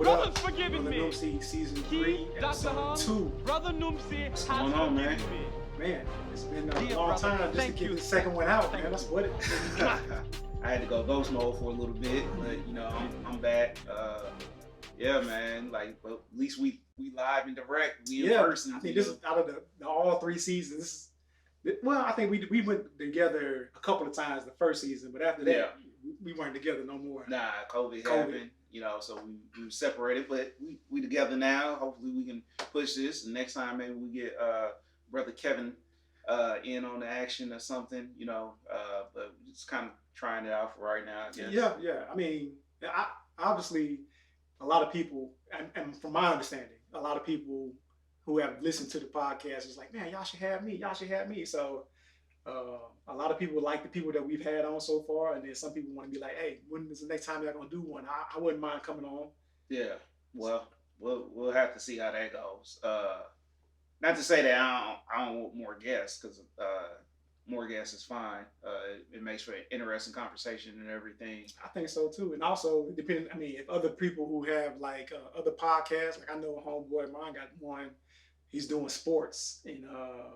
Brothers up? forgiving me. Numpsi season 3, episode 2. Brother Numpsi has going on, man? forgiven me. Man, it's been a Dear long brother, time just to thank get you. the second one out, Thank man. Let's put it. I had to go ghost mode for a little bit, but I'm back. Yeah, man. Like, well, at least we live and direct. We in person. I think this is out of the all 3 seasons. Well, I think we went together a couple of times the first season, but after that, we weren't together no more. Nah, COVID happened, so we separated, but we together now. Hopefully we can push this. And next time maybe we get brother Kevin in on the action or something, but we're just kind of trying it out for right now, I guess. Yeah. I mean, obviously a lot of people, and from my understanding, a lot of people who have listened to the podcast is like, man, y'all should have me. So a lot of people like the people that we've had on so far, and then some people want to be like, hey, when is the next time y'all gonna do one? I wouldn't mind coming on. Yeah, well, we'll have to see how that goes. Not to say that I don't want more guests, because more guests is fine. It makes for an interesting conversation and everything. I think so too, and also depending. I mean, if other people who have like other podcasts, like I know a homeboy of mine got one. He's doing sports and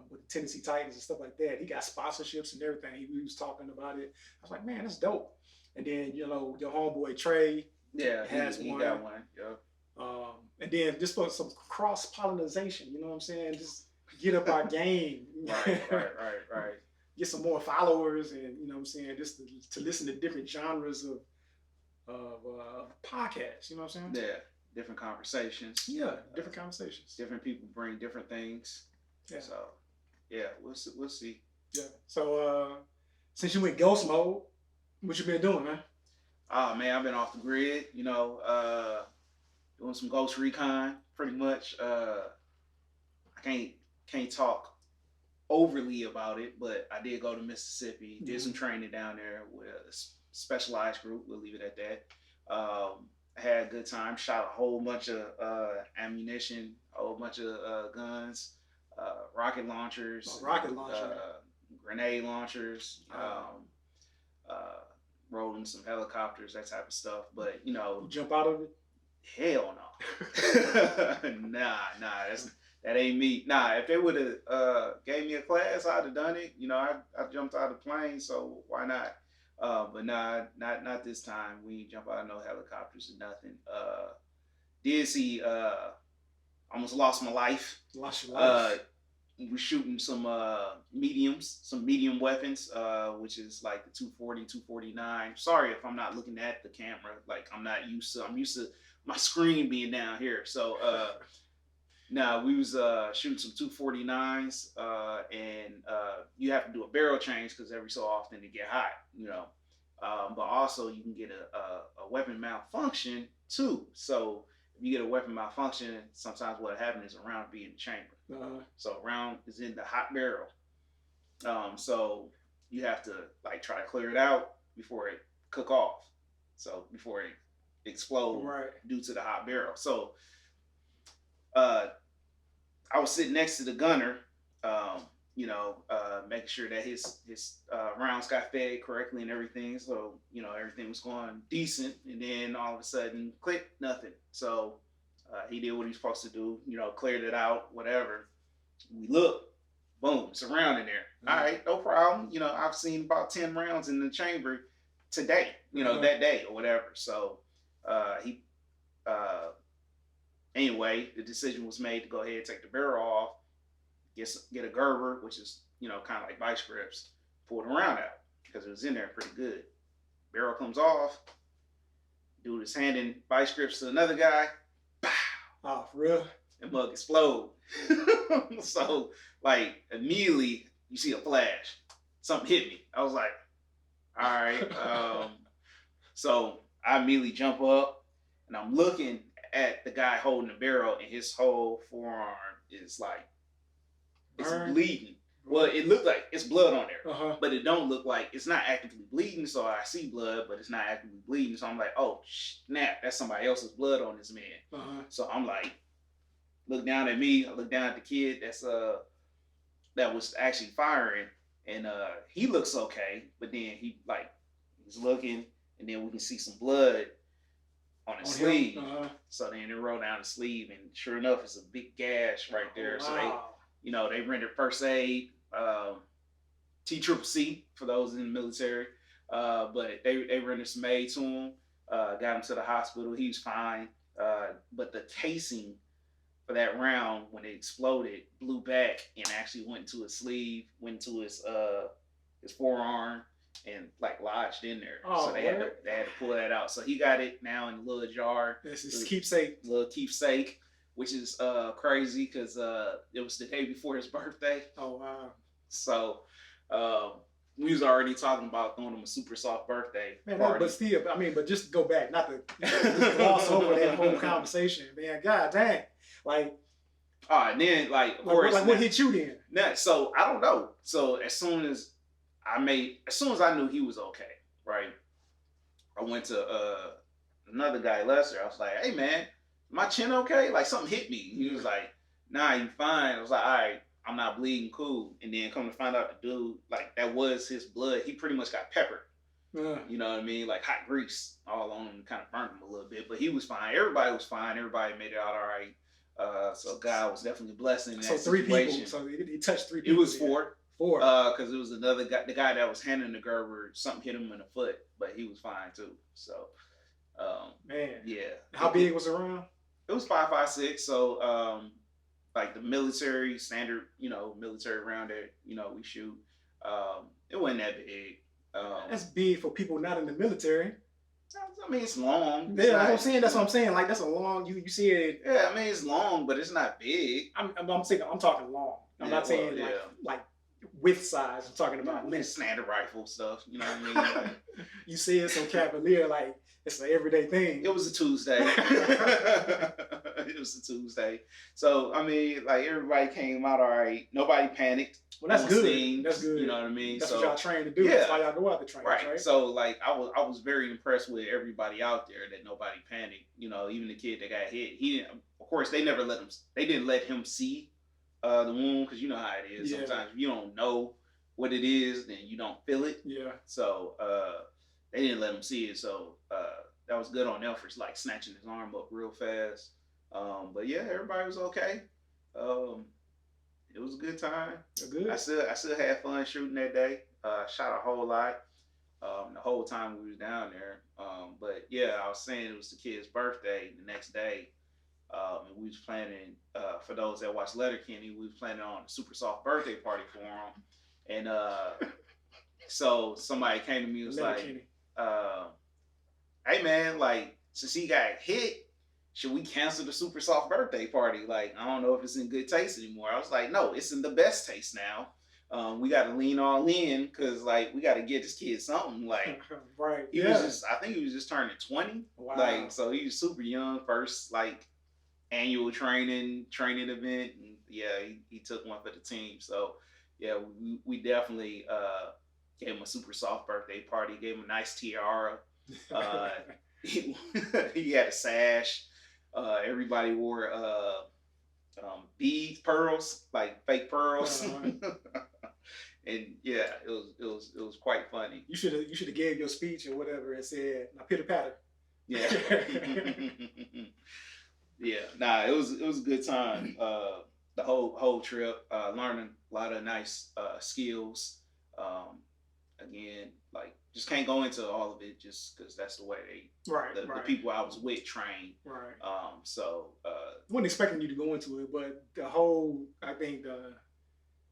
with the Tennessee Titans and stuff like that. He got sponsorships and everything. He was talking about it. I was like, man, that's dope. And then your homeboy Trey, has he one. got one. Yeah. And then just for some cross pollination, you know what I'm saying? Just get up our game. Right. Get some more followers, and you know what I'm saying, just to listen to different genres of podcasts. You know what I'm saying? Yeah. Different conversations. Yeah, different conversations. Different people bring different things. Yeah. So, yeah, we'll see. Yeah. So, since you went ghost mode, what you been doing, man? Oh man, I've been off the grid. Doing some ghost recon, pretty much. I can't talk overly about it, but I did go to Mississippi, did some training down there with a specialized group. We'll leave it at that. I had a good time, shot a whole bunch of ammunition, a whole bunch of guns, rocket launchers, grenade launchers, rolling some helicopters, that type of stuff. But, You jump out of it? Hell no. Nah, that ain't me. Nah, if they would have gave me a class, I'd have done it. I jumped out of the plane, so why not? But nah, not this time. We ain't jump out of no helicopters or nothing. Did see almost lost my life. Lost your life. We were shooting some medium weapons, which is like the 240, 249. Sorry if I'm not looking at the camera. Like I'm used to my screen being down here. So we was shooting some 249s, and you have to do a barrel change because every so often it get hot, but also you can get a weapon malfunction too. So if you get a weapon malfunction, sometimes what happens is a round be in the chamber. So a round is in the hot barrel. So you have to like try to clear it out before it cook off. So before it explode due to the hot barrel. So I was sitting next to the gunner, making sure that his rounds got fed correctly and everything. So, everything was going decent. And then all of a sudden, click, nothing. So he did what he was supposed to do, cleared it out, whatever. We look, boom, it's a round in there. All right, no problem. I've seen about 10 rounds in the chamber today, that day or whatever. So anyway, the decision was made to go ahead and take the barrel off, get a Gerber, which is, kind of like vice grips, pull the round out because it was in there pretty good. Barrel comes off, dude is handing vice grips to another guy, pow! Oh, for real? And mug explode. So, like, immediately you see a flash. Something hit me. I was like, all right. So I immediately jump up and I'm looking at the guy holding the barrel, and his whole forearm is like, it's bleeding. Well, it looked like it's blood on there, but it don't look like it's not actively bleeding. So I see blood, but it's not actively bleeding. So I'm like, oh snap, that's somebody else's blood on this man. So I'm like, look down at me. I look down at the kid that was actually firing, and he looks okay, but then he's looking, and then we can see some blood on his On sleeve. him? So then they roll down the sleeve, and sure enough, it's a big gash right there. Oh, So wow. they rendered first aid, TCCC for those in the military. But they rendered some aid to him, got him to the hospital. He was fine. But the casing for that round, when it exploded, blew back and actually went into his sleeve, went into his forearm, and like lodged in there. Oh, so they had to pull that out. So he got it now in a little jar. This is keepsake. Little keepsake, which is crazy because it was the day before his birthday. Oh wow. So we was already talking about throwing him a super soft birthday party. But still, I mean, but just to go back, not to just gloss over that whole conversation, man. God dang, like. And then of course, what hit you then? Now, so I don't know. So as soon as I knew he was okay, right? I went to another guy, Lester. I was like, "Hey man, my chin okay? Like something hit me." He was like, "Nah, you fine." I was like, "All right, I'm not bleeding, cool." And then come to find out, the dude, like that was his blood. He pretty much got peppered. You know what I mean? Like hot grease all on him, kind of burnt him a little bit. But he was fine. Everybody was fine. Everybody made it out all right. So God was definitely a blessing in that situation. 3 people. So he touched 3 people. It was 4. 4. Because it was another guy, the guy that was handling the Gerber, something hit him in the foot, but he was fine too. So, man, yeah. How big was the round? It was 5.56. So, like the military standard, military round that we shoot. It wasn't that big. That's big for people not in the military. I mean, it's long. Yeah, that's what I'm saying. That's what I'm saying. Like that's a long. You see it. Yeah, I mean it's long, but it's not big. I'm talking long. I'm not saying like width size. I'm talking about standard rifle stuff. You know what I mean? Like, you see it so cavalier, like it's an everyday thing. It was a Tuesday. It was a Tuesday. So I mean, like everybody came out all right. Nobody panicked. Well, that's good. Scenes, that's good. You know what I mean? That's what y'all trained to do. Yeah. That's why y'all go out to train, right? So like I was very impressed with everybody out there that nobody panicked. Even the kid that got hit. He didn't. Of course, they didn't let him see the wound because you know how it is. Yeah. Sometimes if you don't know what it is, then you don't feel it. Yeah. So they didn't let him see it. So that was good on them for like snatching his arm up real fast. But yeah, everybody was okay. It was a good time. Good. I still had fun shooting that day. Shot a whole lot the whole time we was down there. But yeah, I was saying it was the kid's birthday the next day. And we was planning, for those that watch Letterkenny, we was planning on a super soft birthday party for him. And so somebody came to me and was like, hey man, like since he got hit, should we cancel the super soft birthday party? Like, I don't know if it's in good taste anymore. I was like, no, it's in the best taste now. We got to lean all in because, like, we got to get this kid something. Like, right. I think he was just turning 20. Wow. Like, so he was super young. First, like, annual training event. And yeah, he took one for the team. So, yeah, we definitely gave him a super soft birthday party. Gave him a nice tiara. He had a sash. Everybody wore beads, pearls, like fake pearls, and yeah, it was quite funny. You should have gave your speech or whatever and said, "Now pitter patter." Yeah, yeah. Nah, it was a good time. The whole trip, learning a lot of nice skills. Again, like just can't go into all of it just because that's the way the people I was with trained. Right. So wasn't expecting you to go into it, but I think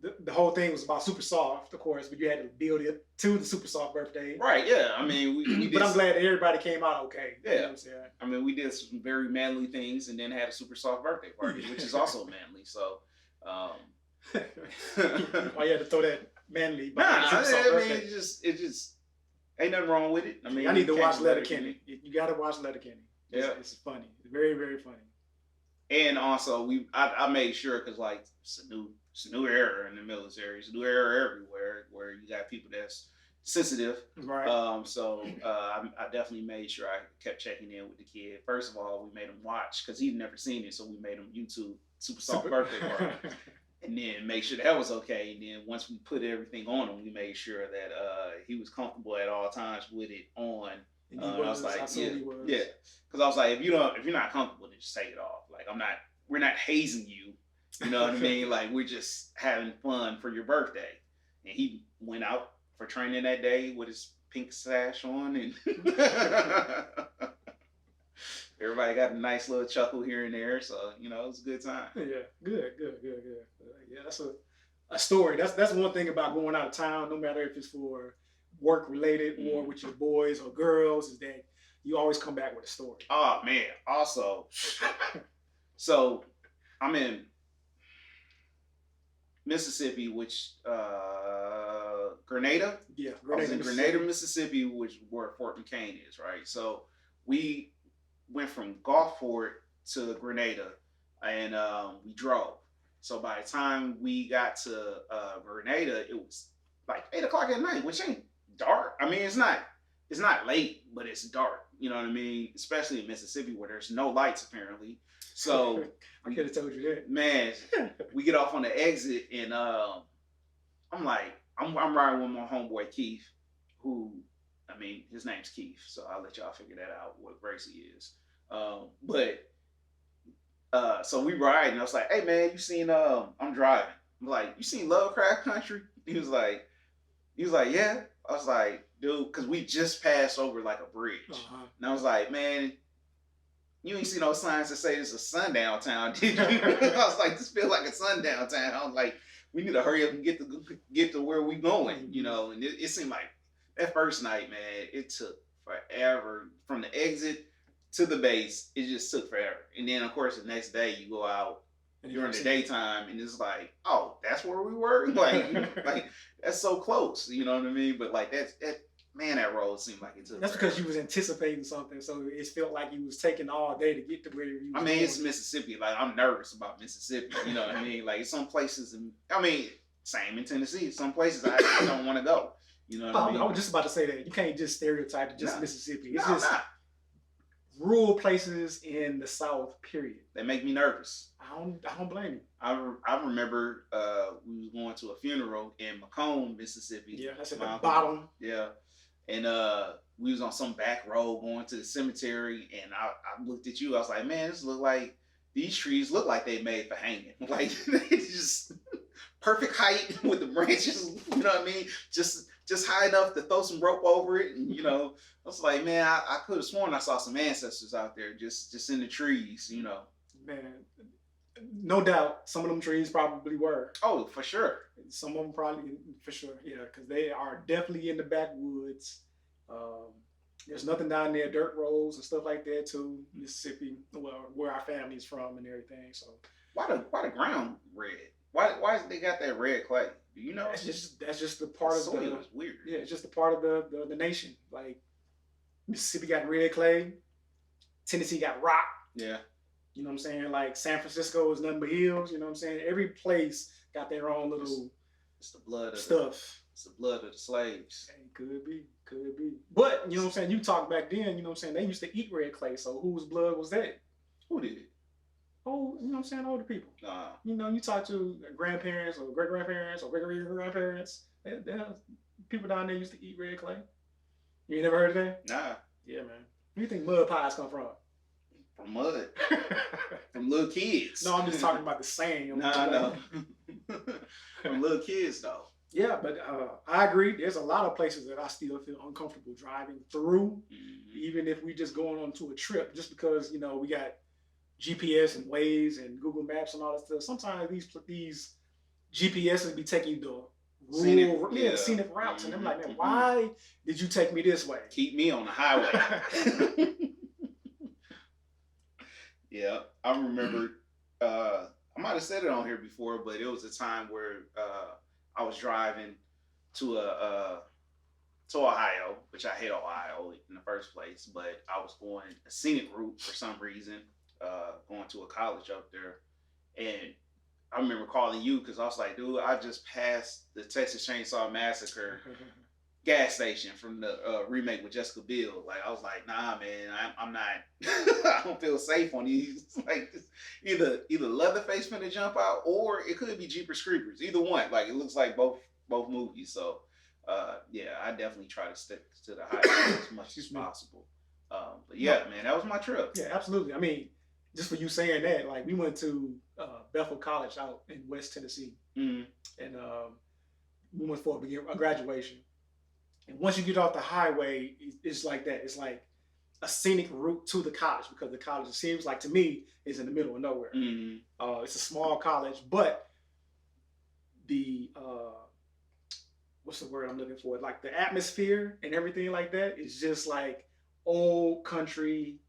the whole thing was about super soft, of course, but you had to build it to the super soft birthday. Right. Yeah. I mean, we did. But I'm glad that everybody came out okay. Yeah. You know what I'm saying? I mean, we did some very manly things and then had a super soft birthday party, which is also manly. So. Why you had to throw that manly? I mean, it just ain't nothing wrong with it. I mean, I need to watch Letterkenny. You got to watch Letterkenny. It's funny. It's very, very funny. And also, I made sure because like it's a new era in the military. It's a new era everywhere where you got people that's sensitive. Right. So I definitely made sure I kept checking in with the kid. First of all, we made him watch because he'd never seen it, so we made him YouTube super soft birthday party. And then make sure that was okay. And then once we put everything on him, we made sure that he was comfortable at all times with it on. And he And I was was. I like, assume yeah, he was. yeah. Because I was like, if you're not comfortable, then just take it off. Like we're not hazing you. You know what I mean? Like we're just having fun for your birthday. And he went out for training that day with his pink sash on, and everybody got a nice little chuckle here and there. So it was a good time. Yeah, good. Yeah, that's a story. That's one thing about going out of town, no matter if it's for work related or with your boys or girls, is that you always come back with a story. Oh man! Also, so I'm in Mississippi, which Grenada. Yeah, I was in Grenada, Mississippi, which where Fort McCain is, right? So we went from Gulfport to Grenada, and we drove. So by the time we got to Grenada, it was like 8 o'clock at night, which ain't dark. I mean, it's not late, but it's dark. You know what I mean? Especially in Mississippi where there's no lights apparently. So I could have told you that. Man, we get off on the exit, and I'm like, I'm riding with my homeboy Keith, who, I mean, his name's Keith, so I'll let y'all figure that out what race he is. So we ride, and I was like, hey man, you seen I'm driving. I'm like, you seen Lovecraft Country? He was like, yeah. I was like, dude, because we just passed over like a bridge. And I was like, man, you ain't see no signs that say it's a sundown town, did you? I was like, this feels like a sundown town. I was like, we need to hurry up and get to where we going, And it seemed like that first night, man, it took forever from the exit to the base. It just took forever. And then of course the next day you go out during the daytime, and it's like, oh, that's where we were. Like that's so close. You know what I mean? But like that road seemed like it took. That's forever. because you was anticipating something, so it felt like you was taking all day to get to where you was going. It's Mississippi. Like I'm nervous about Mississippi. You know what I mean? Like some places, same in Tennessee. Some places I don't want to go. You know what I mean? I was just about to say that you can't just stereotype it just Mississippi. It's just not. Rural places in the South. Period. They make me nervous. I don't blame you. I remember we was going to a funeral in Macomb, Mississippi. Yeah, that's at the bottom. Yeah. And we was on some back road going to the cemetery, and I looked at you. I was like, man, these trees look like they made for hanging. Like it's just perfect height with the branches. You know what I mean? Just high enough to throw some rope over it. And I was like, man, I could have sworn I saw some ancestors out there just in the trees. Man, no doubt, some of them trees probably were. Oh, for sure. Some of them probably, for sure, yeah, because they are definitely in the backwoods. There's nothing down there, dirt roads and stuff like that too. Mississippi, well, where our family's from and everything. So why the ground red? Why they got that red clay? Do you know? That's just the part of the soil is weird. Yeah, it's just the part of the nation. Like Mississippi got red clay, Tennessee got rock. Yeah. You know what I'm saying? Like San Francisco is nothing but hills. You know what I'm saying? Every place got their own little. It's the blood of stuff. It's the blood of the slaves. Hey, could be. But you know what I'm saying? You talk back then. You know what I'm saying? They used to eat red clay. So whose blood was that? Who did it? Oh, you know what I'm saying? Older people. Nah. You talk to grandparents or great grandparents or great grandparents. People down there used to eat red clay. You ain't never heard of that? Nah. Yeah, man. Where do you think mud pies come from? From mud. From little kids. No, I'm just talking about the saying. No. From little kids, though. Yeah, but I agree. There's a lot of places that I still feel uncomfortable driving through, even if we just going on to a trip, just because, we got GPS and Waze and Google Maps and all that stuff. Sometimes these GPSs be taking you to scenic routes. And I'm like, man, why did you take me this way? Keep me on the highway. Yeah, I remember, I might have said it on here before, but it was a time where I was driving to Ohio, which I hate Ohio in the first place, but I was going a scenic route for some reason, going to a college up there. And I remember calling you because I was like, dude, I just passed the Texas Chainsaw Massacre gas station from the remake with Jessica Biel. Like, I was like, nah, man, I'm not, I don't feel safe on these. Like, either Leatherface finna jump out, or it could be Jeepers Creepers. Either one. Like, it looks like both movies. So, Yeah, I definitely try to stick to the high school as much as possible. But yeah, man, that was my trip. Yeah, absolutely. I mean, just for you saying that, like we went to Bethel College out in West Tennessee, and we went for a graduation. And once you get off the highway, it's like that. It's like a scenic route to the college because the college, it seems like to me, is in the middle of nowhere. It's a small college, but the what's the word I'm looking for? Like the atmosphere and everything like that is just like old country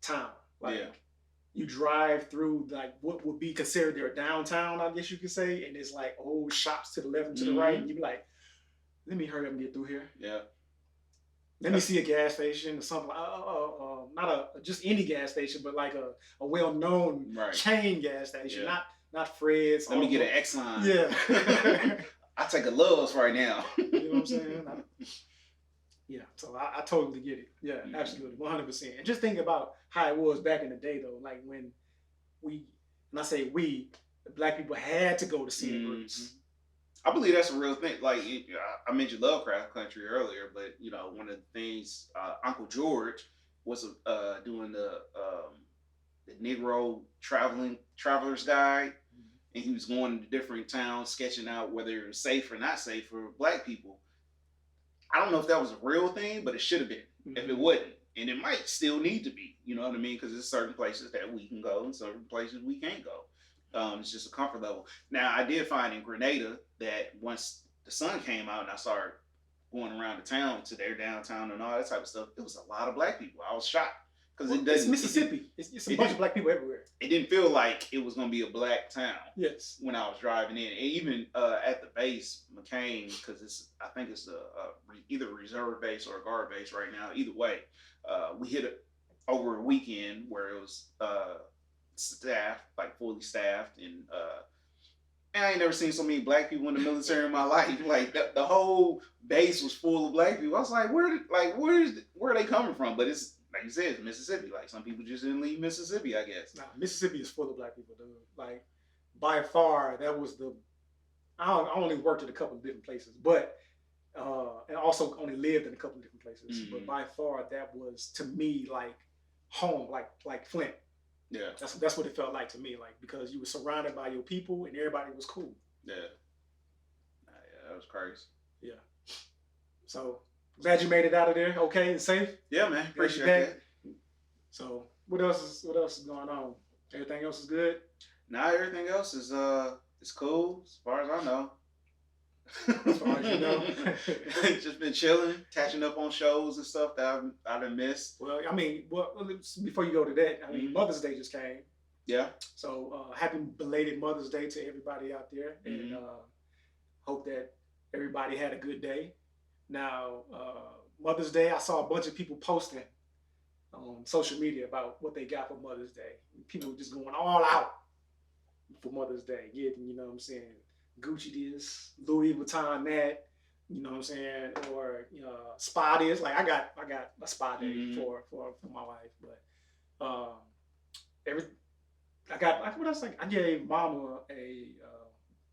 town. Like you drive through like what would be considered their downtown, I guess you could say, and it's like old shops to the left and to the right, and you be like, let me hurry up and get through here. Yeah. Let me see a gas station or something. Not just any gas station, but like a well-known chain gas station, not Fred's. Let me get an Exxon. Yeah. I take a Love's right now. You know what I'm saying? Yeah. So I totally get it. Yeah, absolutely, 100%. And just think about how it was back in the day, though. Like when I say we, the black people had to go to scenic routes. I believe that's a real thing. Like I mentioned Lovecraft Country earlier, but one of the things Uncle George was doing the Negro traveler's guide, and he was going to different towns, sketching out whether it was safe or not safe for black people. I don't know if that was a real thing, but it should have been if it wasn't, and it might still need to be. You know what I mean? Because there's certain places that we can go and certain places we can't go. It's just a comfort level. Now, I did find in Grenada that once the sun came out and I started going around the town to their downtown and all that type of stuff, it was a lot of black people. I was shocked because it's Mississippi. It's a bunch of black people everywhere. It didn't feel like it was going to be a black town. Yes. When I was driving in, and even at the base, McCain, because I think it's either a reserve base or a guard base right now. Either way, we hit it over a weekend where it was. Staffed, like fully staffed, and I ain't never seen so many black people in the military in my life. Like the whole base was full of black people. I was like, where are they coming from? But it's like you said, it's Mississippi. Like some people just didn't leave Mississippi, I guess. Nah, Mississippi is full of black people, dude. Like by far, that was I only worked at a couple of different places, but and also only lived in a couple of different places. But by far, that was to me like home, like Flint. Yeah, that's what it felt like to me, like because you were surrounded by your people and everybody was cool. Yeah, that was crazy. Yeah. So glad you made it out of there, okay and safe. Yeah, man, appreciate that. So what else is going on? Everything else is good? Nah, everything else is cool as far as I know. As far as you know. Just been chilling, catching up on shows and stuff that I done missed. Well, I mean, before you go to that, I mean, Mother's Day just came. Yeah. So happy belated Mother's Day to everybody out there, and hope that everybody had a good day. Now, Mother's Day, I saw a bunch of people posting on social media about what they got for Mother's Day. People just going all out for Mother's Day, getting, you know what I'm saying, Gucci this, Louis Vuitton that, you know what I'm saying, or spa this. Like I got a spa day for my wife, but what else? Like I gave Mama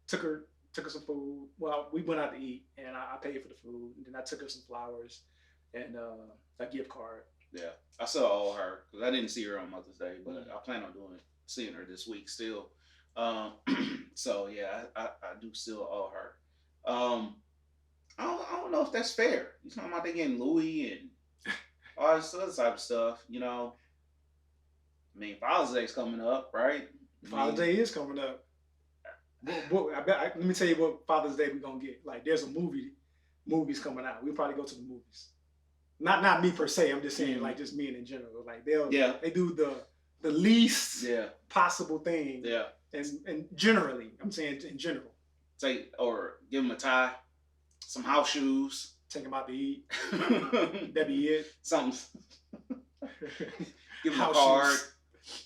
took her some food. Well, we went out to eat, and I paid for the food, and then I took her some flowers and a gift card. Yeah, I saw all her because I didn't see her on Mother's Day, but I plan on seeing her this week still. So yeah, I do still owe her. I don't know if that's fair. You talking about they getting Louis and all this other type of stuff, I mean, Father's Day's coming up, right? Father's Day is coming up. Let me tell you what Father's Day we're gonna get. Like, there's a movies coming out. We'll probably go to the movies. Not me per se. I'm just saying, like, just me and in general. Like they do the least possible thing. Yeah. And generally, I'm saying in general. Or give them a tie, some house shoes. Take them out to eat. That'd be it. Something. Give them a card. Shoes.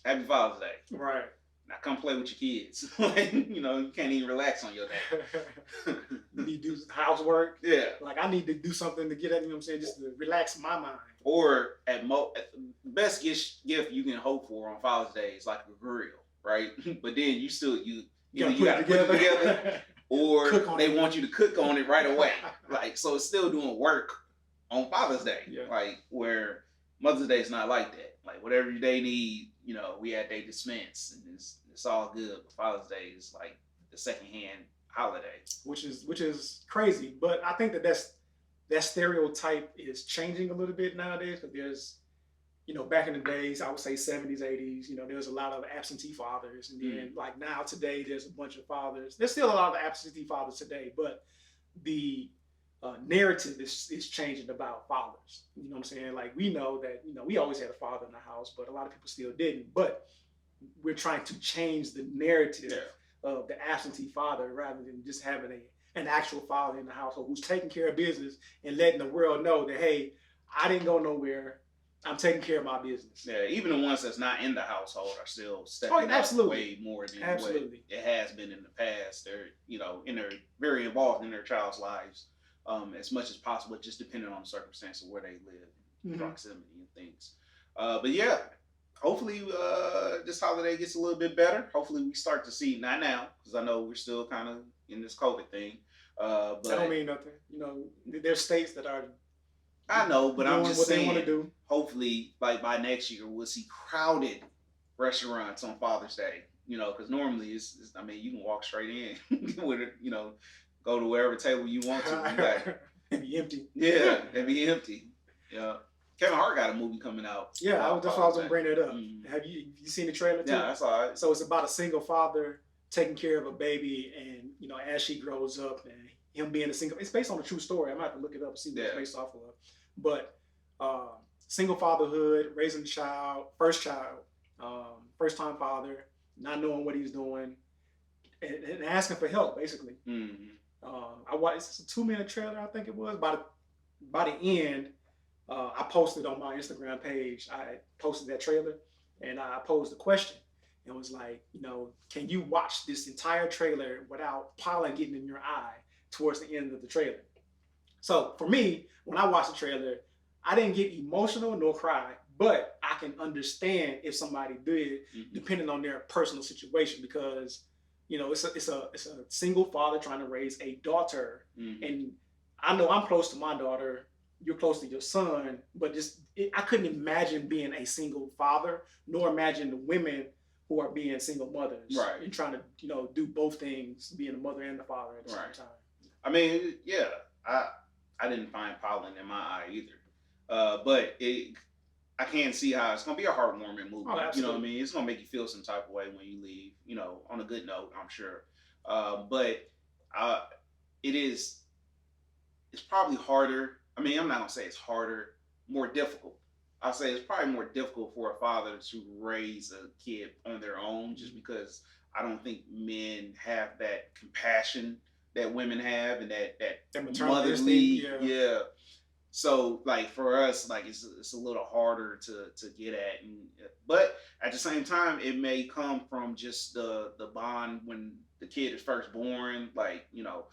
Happy Father's Day. Right. Now come play with your kids. You can't even relax on your day. You need to do housework. Yeah. Like I need to do something to get at, you know what I'm saying, just to relax my mind. Or the best gift you can hope for on Father's Day is like a grill, right? But then you Either you got to put it together, or they it. want you to cook on it right away. Like, so it's still doing work on Father's Day. Yeah. Like, where Mother's Day is not like that. Like, whatever they need, you know, we had they dispense, and it's all good. But Father's Day is like the secondhand holiday, which is crazy. But I think that stereotype is changing a little bit nowadays, because there's, you know, back in the days, I would say 70s, 80s, you know, there's a lot of absentee fathers. And then like now today, there's a bunch of fathers. There's still a lot of absentee fathers today, but the narrative is changing about fathers. You know what I'm saying? Like, we know that, you know, we always had a father in the house, but a lot of people still didn't. But we're trying to change the narrative of the absentee father, rather than just having an actual father in the household who's taking care of business and letting the world know that, hey, I didn't go nowhere. I'm taking care of my business. Yeah, even the ones that's not in the household are still stepping up way more than what it has been in the past. They're, you know, very involved in their child's lives as much as possible, just depending on the circumstance of where they live, proximity and things. But yeah, hopefully this holiday gets a little bit better. Hopefully we start to see, not now, because I know we're still kind of in this COVID thing. But that don't mean nothing. You know, there's states that are. I know, but I'm just saying, want to do. Hopefully, like by next year, we'll see crowded restaurants on Father's Day. You know, because normally I mean, you can walk straight in with it, you know, go to wherever table you want to. It'd be empty. Yeah, it'd be empty. Yeah. Kevin Hart got a movie coming out. Yeah, that's why I was gonna bring that up. Have you seen the trailer too? Yeah, I saw it. So it's about a single father taking care of a baby, and you know, as she grows up, and him being a single. It's based on a true story. I'm gonna have to look it up and see what it's based off of. But single fatherhood, raising a child, first time father, not knowing what he's doing, and asking for help, basically. I watched. It's a 2-minute trailer, I think it was. By the end, I posted on my Instagram page. I posted that trailer, and I posed a question. It was like, you know, can you watch this entire trailer without pollen getting in your eye towards the end of the trailer? So for me, when I watched the trailer, I didn't get emotional nor cry, but I can understand if somebody did, depending on their personal situation, because, you know, it's a single father trying to raise a daughter, and I know I'm close to my daughter. You're close to your son, but I couldn't imagine being a single father, nor imagine the women who are being single mothers, and trying to, you know, do both things, being a mother and a father at the same time. I mean, yeah, I didn't find pollen in my eye either, but I can see how it's gonna be a heartwarming movie. Oh, you know what I mean? It's gonna make you feel some type of way when you leave. You know, on a good note, I'm sure. But it's probably harder. I mean, I'm not gonna say it's harder, more difficult. I'll say it's probably more difficult for a father to raise a kid on their own, just because I don't think men have that compassion that women have, and that motherly, So like for us, like it's a little harder to get at, but at the same time, it may come from just the bond when the kid is first born. Like, you know,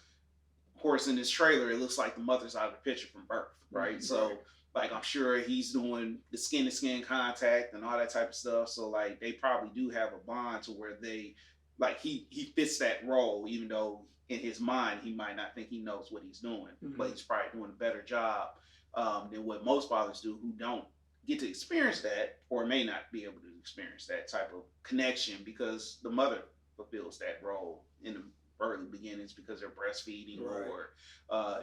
of course, in this trailer, it looks like the mother's out of the picture from birth, right? So like, I'm sure he's doing the skin to skin contact and all that type of stuff. So like, they probably do have a bond to where they, like, he fits that role, even though in his mind he might not think he knows what he's doing, but he's probably doing a better job than what most fathers do, who don't get to experience that, or may not be able to experience that type of connection, because the mother fulfills that role in the early beginnings, because they're breastfeeding or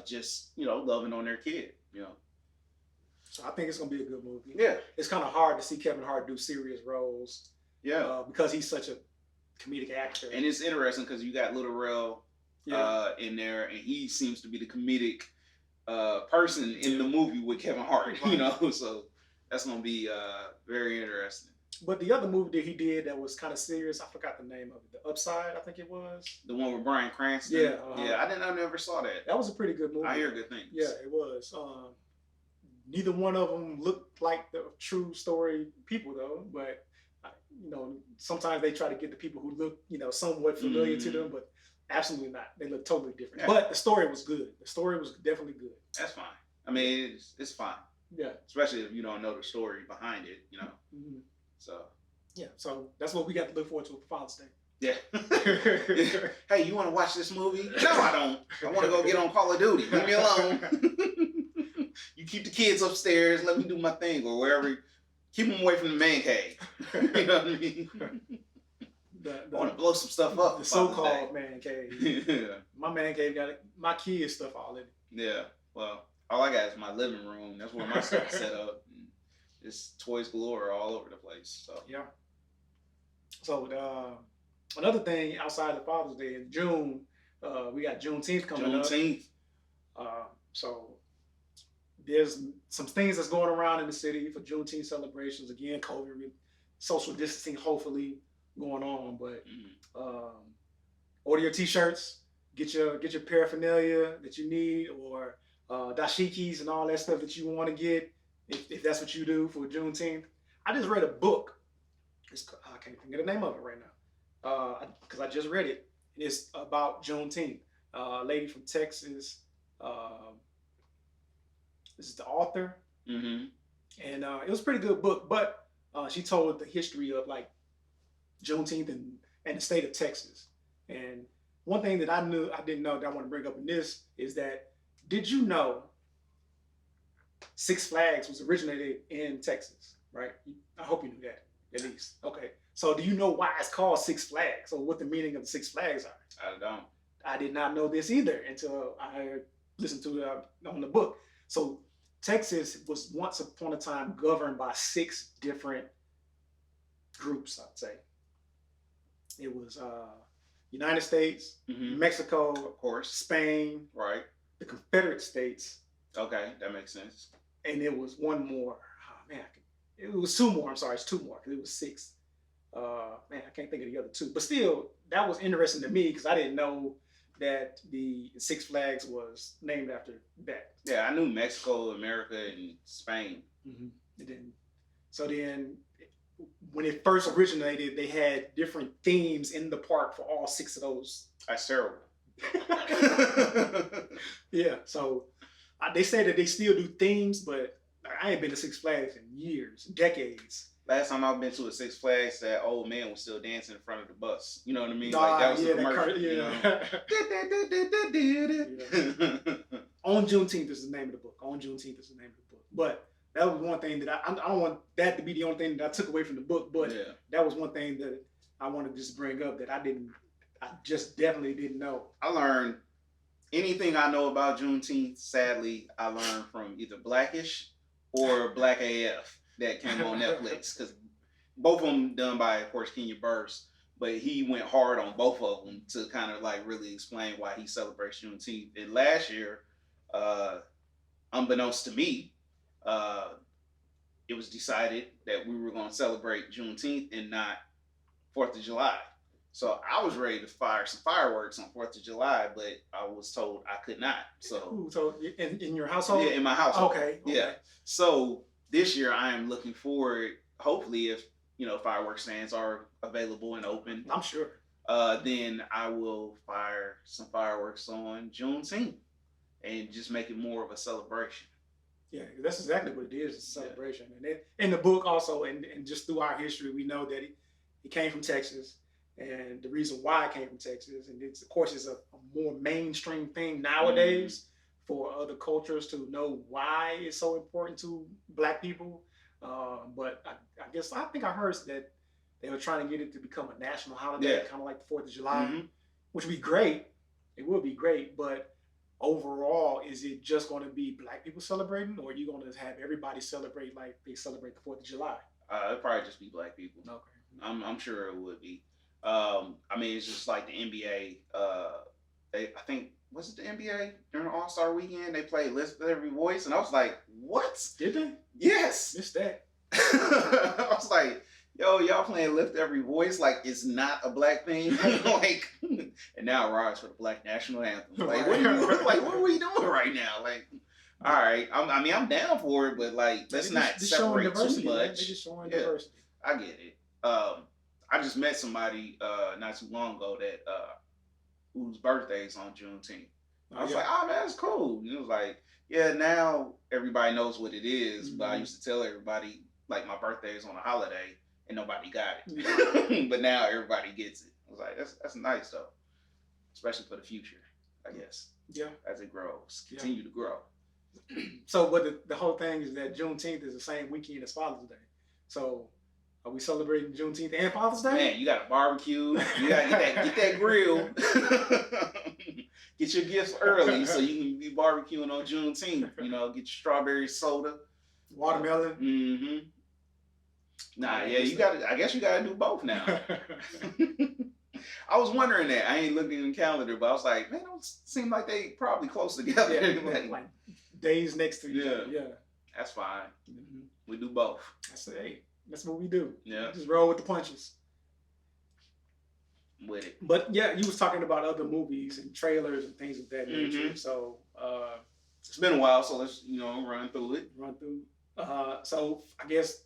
just, you know, loving on their kid, you know. So I think it's gonna be a good movie. Yeah, it's kind of hard to see Kevin Hart do serious roles. Yeah, because he's such a comedic actor. And it's interesting because you got Lil Rel in there, and he seems to be the comedic person in the movie with Kevin Hart. You know, so that's gonna be very interesting. But the other movie that he did that was kind of serious, I forgot the name of it. The Upside, I think it was. The one with Bryan Cranston. Yeah, I never saw that. That was a pretty good movie. I hear good things. Yeah, it was. Neither one of them looked like the true story people, though. But you know, sometimes they try to get the people who look, you know, somewhat familiar to them, but absolutely not. They look totally different. Yeah. But the story was good. The story was definitely good. That's fine. I mean, it's fine. Yeah. Especially if you don't know the story behind it, you know. So. Yeah. So that's what we got to look forward to for Father's Day. Yeah. Hey, you want to watch this movie? No, I don't. I want to go get on Call of Duty. Leave me alone. You keep the kids upstairs. Let me do my thing or wherever. Keep them away from the man cave. You know what I mean? I want to blow some stuff up. The so-called man cave. Yeah. My man cave got my kids stuff all in it. Yeah. Well, all I got is my living room. That's where my stuff is set up. It's toys galore all over the place. So yeah. So another thing outside of Father's Day in June, we got Juneteenth coming up. So there's some things that's going around in the city for Juneteenth celebrations. Again, COVID, social distancing, hopefully going on. But order your T-shirts, get your paraphernalia that you need, or dashikis and all that stuff that you want to get, if that's what you do for Juneteenth. I just read a book. I can't think of the name of it right now because I just read it. It's about Juneteenth. A lady from Texas. This is the author, and it was a pretty good book. But she told the history of like Juneteenth and the state of Texas. And one thing that I didn't know that I want to bring up in this is that, did you know Six Flags was originated in Texas? Right? I hope you knew that. At least. Okay. So do you know why it's called Six Flags, or what the meaning of the Six Flags are? I don't. I did not know this either until I listened to it on the book. So Texas was once upon a time governed by 6 different groups, I'd say. It was United States, Mexico, of course, Spain, right, the Confederate States. Okay, that makes sense. And it was one more. Oh man, it was 2 more. I'm sorry, it's 2 more because it was 6. Man, I can't think of the other 2. But still, that was interesting to me because I didn't know that the Six Flags was named after that. Yeah, I knew Mexico, America, and Spain. So then, when it first originated, they had different themes in the park for all 6 of those. That's terrible. Yeah, so they say that they still do themes, but I ain't been to Six Flags in years, decades. Last time I've been to a Six Flags, that old man was still dancing in front of the bus. You know what I mean? Like that was the commercial. You know? On Juneteenth is the name of the book. On Juneteenth is the name of the book. But that was one thing that I don't want that to be the only thing that I took away from the book. But that was one thing that I wanted to just bring up that I just definitely didn't know. I learned anything I know about Juneteenth. Sadly, I learned from either Blackish or Black AF. That came on Netflix, because both of them done by, of course, Kenya Burse, but he went hard on both of them to kind of like really explain why he celebrates Juneteenth. And last year, unbeknownst to me, it was decided that we were going to celebrate Juneteenth and not 4th of July. So I was ready to fire some fireworks on 4th of July, but I was told I could not. So in your household? Yeah, in my household. Okay. Yeah. So this year I am looking forward, hopefully if, fireworks stands are available and open. I'm sure. Then I will fire some fireworks on Juneteenth and just make it more of a celebration. Yeah, that's exactly what it is. It's a celebration. And in the book also, and just through our history, we know that it came from Texas. And the reason why it came from Texas, and it's, of course, it's a more mainstream thing nowadays for other cultures to know why it's so important to Black people. But I think I heard that they were trying to get it to become a national holiday, kind of like the 4th of July, which would be great. It would be great, but overall, is it just going to be Black people celebrating, or are you going to have everybody celebrate like they celebrate the 4th of July? It'd probably just be Black people. Okay. I'm sure it would be. I mean, it's just like the NBA. I think, was it the NBA during All-Star Weekend? They played Lift Every Voice, and I was like, what? Did they? Yes. Missed that. I was like, yo, y'all playing Lift Every Voice like it's not a Black thing. Like, and now Rise for the Black National Anthem. Like, what are we doing right now? Like, all right, I'm down for it, but like, let's not separate too much. They're just showing diversity. I get it. I just met somebody not too long ago that whose birthday is on Juneteenth. I was like, oh man, that's cool. And it was like, yeah, now everybody knows what it is, but I used to tell everybody like my birthday is on a holiday and nobody got it. But now everybody gets it. was like, that's nice though, especially for the future, I guess. Yeah. As it grows, continue to grow. So, but the whole thing is that Juneteenth is the same weekend as Father's Day. So, are we celebrating Juneteenth and Father's Day? Man, you got a barbecue. You got to get that grill. Get your gifts early so you can be barbecuing on Juneteenth. You know, get your strawberry soda, watermelon. Mm-hmm. Nah, yeah, you got to. I guess you got to do both now. I was wondering that. I ain't looking in the calendar, but I was like, man, it seem like they probably close together. Yeah, like days next to each other. Yeah, that's fine. Mm-hmm. We do both. That's what we do. Yeah, just roll with the punches. With it. But yeah, you was talking about other movies and trailers and things of that nature. Mm-hmm. So it's been a while, so let's run through it. So I guess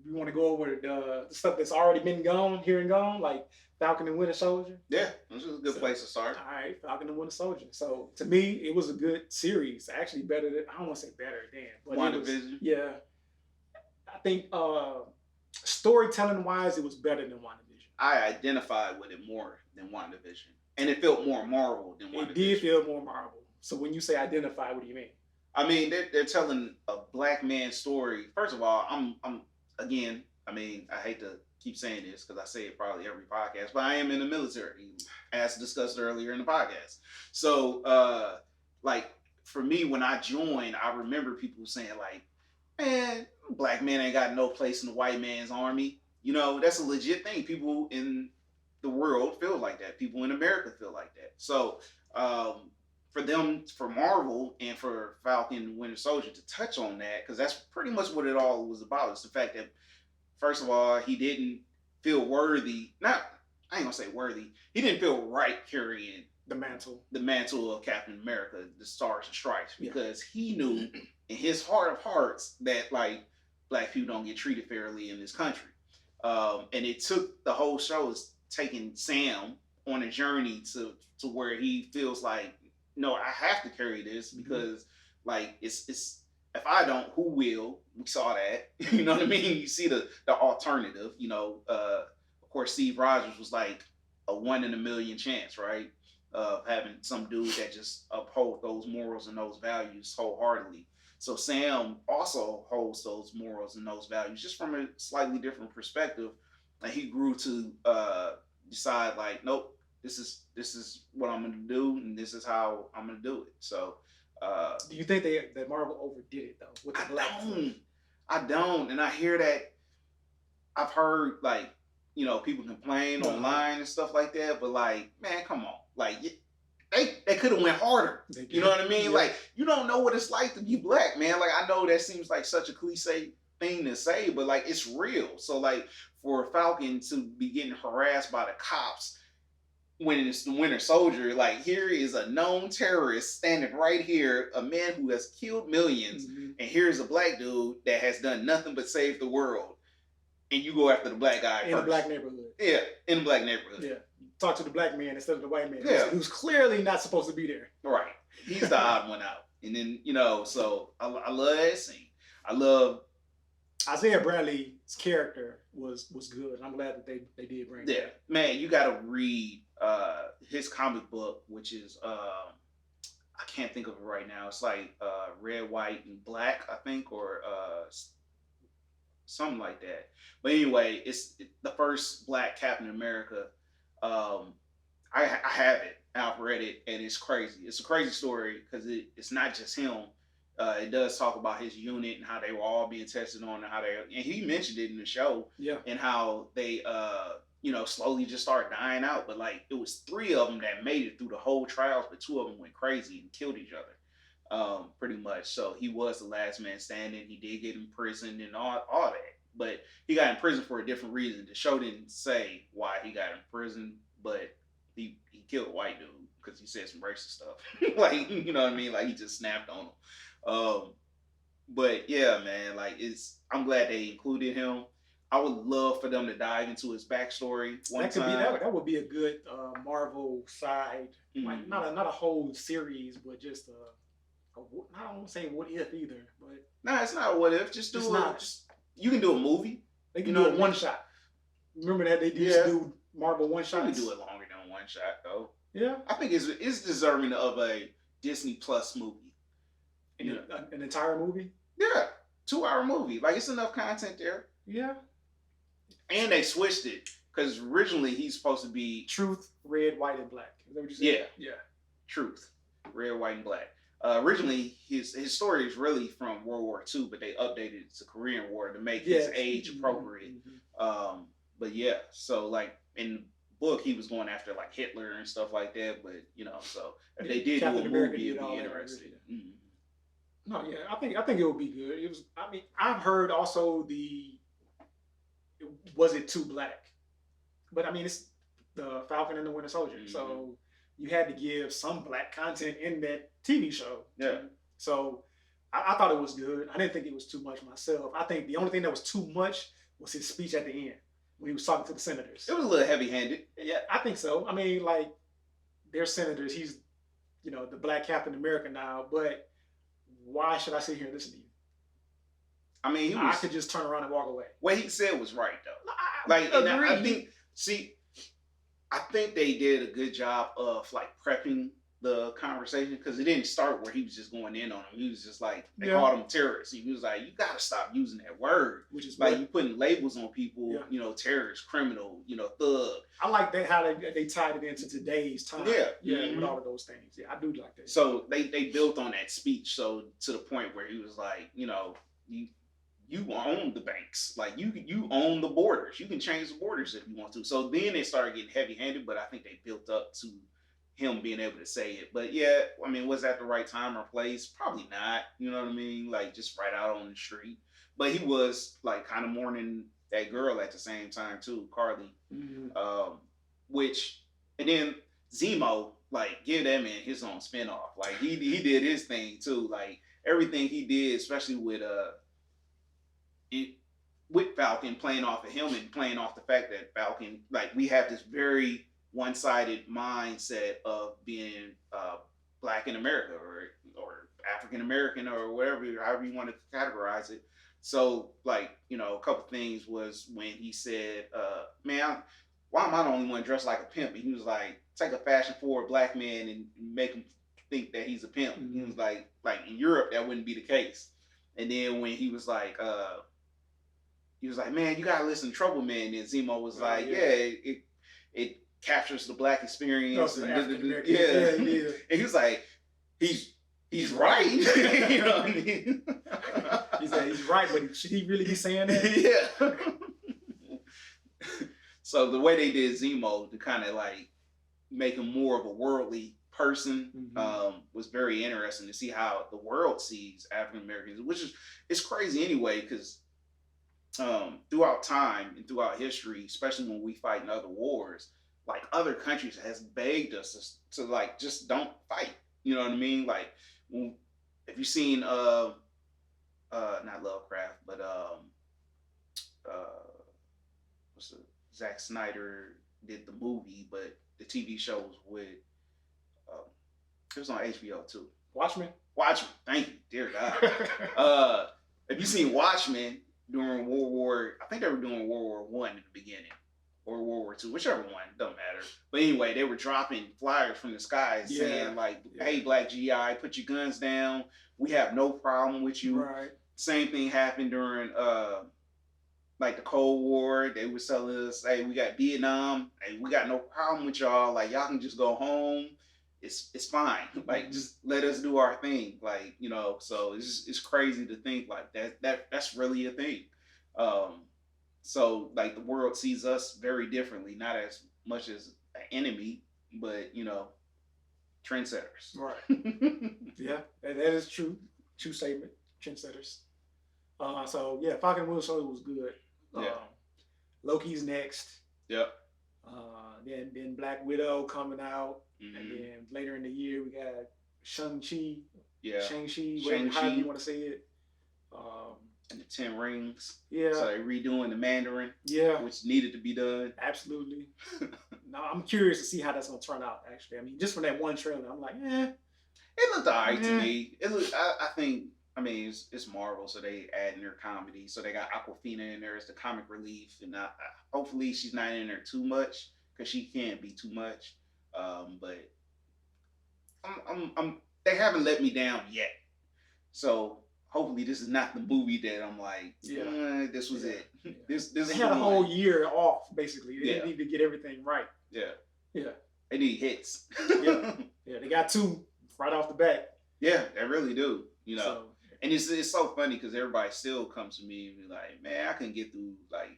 we want to go over the stuff that's already been here and gone, like Falcon and Winter Soldier. Yeah, this is a good place to start. All right, Falcon and Winter Soldier. So to me, it was a good series. Actually, better than, I don't want to say better than, but WandaVision. Yeah, I think storytelling wise, it was better than WandaVision. I identified with it more than WandaVision, and it felt more Marvel than WandaVision. It did feel more Marvel. So when you say identify, what do you mean? I mean, they're telling a black man's story. First of all, I'm again. I mean, I hate to keep saying this because I say it probably every podcast, but I am in the military, as discussed earlier in the podcast. So, like for me, when I joined, I remember people saying like, "Man, black man ain't got no place in the white man's army." You know, that's a legit thing. People in the world feel like that. People in America feel like that. So, for Marvel and for Falcon and Winter Soldier to touch on that, because that's pretty much what it all was about. It's the fact that, first of all, he didn't feel worthy. I ain't gonna say worthy. He didn't feel right carrying the mantle of Captain America, the Stars and Stripes, because he knew in his heart of hearts that like black people don't get treated fairly in this country. And it took the whole show is taking Sam on a journey to where he feels like, no, I have to carry this because like it's if I don't, who will? We saw that. You know what I mean? You see the alternative, of course Steve Rogers was like a 1 in a million chance, right? Of having some dude that just uphold those morals and those values wholeheartedly. So Sam also holds those morals and those values just from a slightly different perspective. And he grew to decide like, nope, this is what I'm going to do, and this is how I'm going to do it. So, do you think that Marvel overdid it though? With the I don't, and I hear that. I've heard like, people complain online and stuff like that, but like, man, come on, like. They could have went harder. You know what I mean? Yeah. Like, you don't know what it's like to be black, man. Like, I know that seems like such a cliche thing to say, but like, it's real. So like, for Falcon to be getting harassed by the cops when it's the Winter Soldier, like, here is a known terrorist standing right here, a man who has killed millions, and here's a black dude that has done nothing but save the world, and you go after the black guy in a black neighborhood. Yeah, in a black neighborhood. Yeah. Talk to the black man instead of the white man, who's clearly not supposed to be there. Right. He's the odd one out. And then, so I love that scene. I love Isaiah Bradley's character was good. I'm glad that they did bring that. Yeah. Man, you got to read his comic book, which is, I can't think of it right now. It's like Red, White, and Black, I think, or something like that. But anyway, it's the first black Captain America. I have it. I've read it, and it's crazy. It's a crazy story because it's not just him. It does talk about his unit and how they were all being tested on, and and he mentioned it in the show. Yeah. And how they, slowly just start dying out. But like, it was 3 of them that made it through the whole trials, but 2 of them went crazy and killed each other, pretty much. So he was the last man standing. He did get imprisoned and all that. But he got in prison for a different reason. The show didn't say why he got in prison, but he killed a white dude because he said some racist stuff. Like, you know what I mean? Like, he just snapped on him. But yeah, man, like, I'm glad they included him. I would love for them to dive into his backstory one time. That would be a good Marvel side, like not a whole series, but just I don't want to say what if either, but nah, it's not a what if. Just do you can do a movie. They can do a one shot. Remember that they used to do Marvel one They would shots. do it longer than one shot though. Yeah. I think it's deserving of a Disney Plus movie. An entire movie. Yeah, 2-hour movie. Like it's enough content there. Yeah. And they switched it because originally he's supposed to be Truth, red, white, and black. Is that what you said? Yeah. Yeah. Truth, red, white, and black. Originally, his story is really from World War II, but they updated it to Korean War to make his age appropriate. Mm-hmm. But yeah, so like in the book, he was going after like Hitler and stuff like that. But so if they did Captain do a America movie, did it'd all be that, interesting. yeah. No, yeah, I think it would be good. It was. I mean, I've heard also was it too black? But I mean, it's the Falcon and the Winter Soldier, so you had to give some black content in that TV show. Yeah. So I thought it was good. I didn't think it was too much myself. I think the only thing that was too much was his speech at the end when he was talking to the senators. It was a little heavy-handed. Yeah, I think so. I mean, like, they're senators. He's, the black Captain America now, but why should I sit here and listen to you? I mean, I could just turn around and walk away. What he said was right, though. I think they did a good job of like prepping the conversation because it didn't start where he was just going in on him. He was just like, they called him terrorists. He was like, you got to stop using that word. Which is like you putting labels on people, terrorist, criminal, thug. I like that how they tied it into today's time. Yeah, with all of those things. Yeah, I do like that. So they built on that speech. So to the point where he was like, you own the banks, like you own the borders. You can change the borders if you want to. So then they started getting heavy-handed, but I think they built up to him being able to say it. But yeah, I mean, was that the right time or place? Probably not. You know what I mean? Like just right out on the street. But he was like kind of mourning that girl at the same time too, Carly. Mm-hmm. And then Zemo, like give that man his own spinoff. Like he did his thing too. Like everything he did, especially with Falcon, playing off of him and playing off the fact that Falcon, like we have this very one-sided mindset of being black in America or African American or whatever, however you want to categorize it. So like, a couple things was when he said, man, why am I the only one dressed like a pimp? And he was like, take a fashion-forward black man and make him think that he's a pimp. Mm-hmm. He was like in Europe, that wouldn't be the case. And then when he was like, man, you gotta listen to Trouble Man. And Zemo was like, it captures the black experience. And and he was like, he's right. You know what I mean? He's right, but should he really be saying that? Yeah. So the way they did Zemo to kind of like make him more of a worldly person was very interesting to see how the world sees African Americans, which it's crazy anyway, because throughout time and throughout history, especially when we fight in other wars, like other countries has begged us to like just don't fight. You know what I mean? Like if you've seen not Lovecraft, but what's the Zack Snyder did the movie, but the TV shows with it was on HBO too. Watchmen. Thank you, dear God. Have you seen Watchmen during World War? I think they were doing World War I in the beginning, or World War II, whichever one. Doesn't matter. But anyway, they were dropping flyers from the skies saying like, "Hey, Black GI, put your guns down. We have no problem with you." Right. Same thing happened during like the Cold War. They were telling us, "Hey, we got Vietnam. Hey, we got no problem with y'all. Like y'all can just go home. It's fine. Like just let us do our thing." Like so it's crazy to think like that's really a thing. So like the world sees us very differently, not as much as an enemy, but trendsetters. Right. Yeah, that is true. True statement. Trendsetters. So yeah, Falcon and Winter Soldier was good. Loki's next. Yep. Then Black Widow coming out, and then later in the year we got Shang-Chi. Yeah. Shang-Chi, however you want to say it. And the 10 Rings. Yeah. So they're redoing the Mandarin. Yeah. Which needed to be done. Absolutely. Now I'm curious to see how that's gonna turn out. Actually, I mean, just from that one trailer, I'm like, It looked alright to me. It looked. I think. I mean, it's Marvel, so they add in their comedy. So they got Aquafina in there as the comic relief, and hopefully she's not in there too much because she can't be too much. But they haven't let me down yet. So hopefully this is not the movie that I'm like, this was it. Yeah. This they had a whole year off basically. They need to get everything right. Yeah. Yeah. They need hits. Yeah. They got 2 right off the bat. Yeah, they really do. And it's so funny because everybody still comes to me and be like, man, I couldn't get through like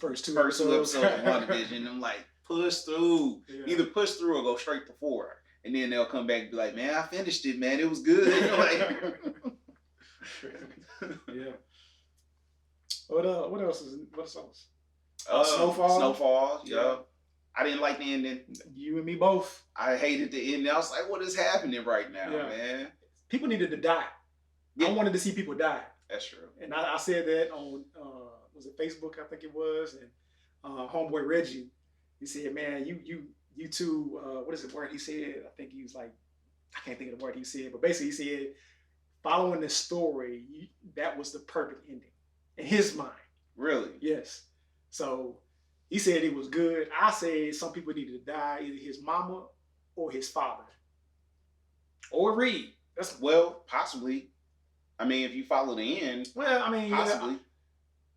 first two episodes of WandaVision. I'm like, push through. Yeah. Either push through or go straight to 4. And then they'll come back and be like, man, I finished it, man. It was good. Yeah. What else? Snowfall. Yeah. I didn't like the ending. You and me both. I hated the ending. I was like, what is happening right now, man? People needed to die. I wanted to see people die. That's true. And I said that on was it Facebook? I think it was. And homeboy Reggie, he said, man, you two, what is the word he said? I think he was like, I can't think of the word he said, but basically he said, following the story, that was the perfect ending in his mind. Really? Yes. So he said it was good. I said some people needed to die, either his mama or his father. Or Reed. Well, possibly. I mean, if you follow the end, possibly.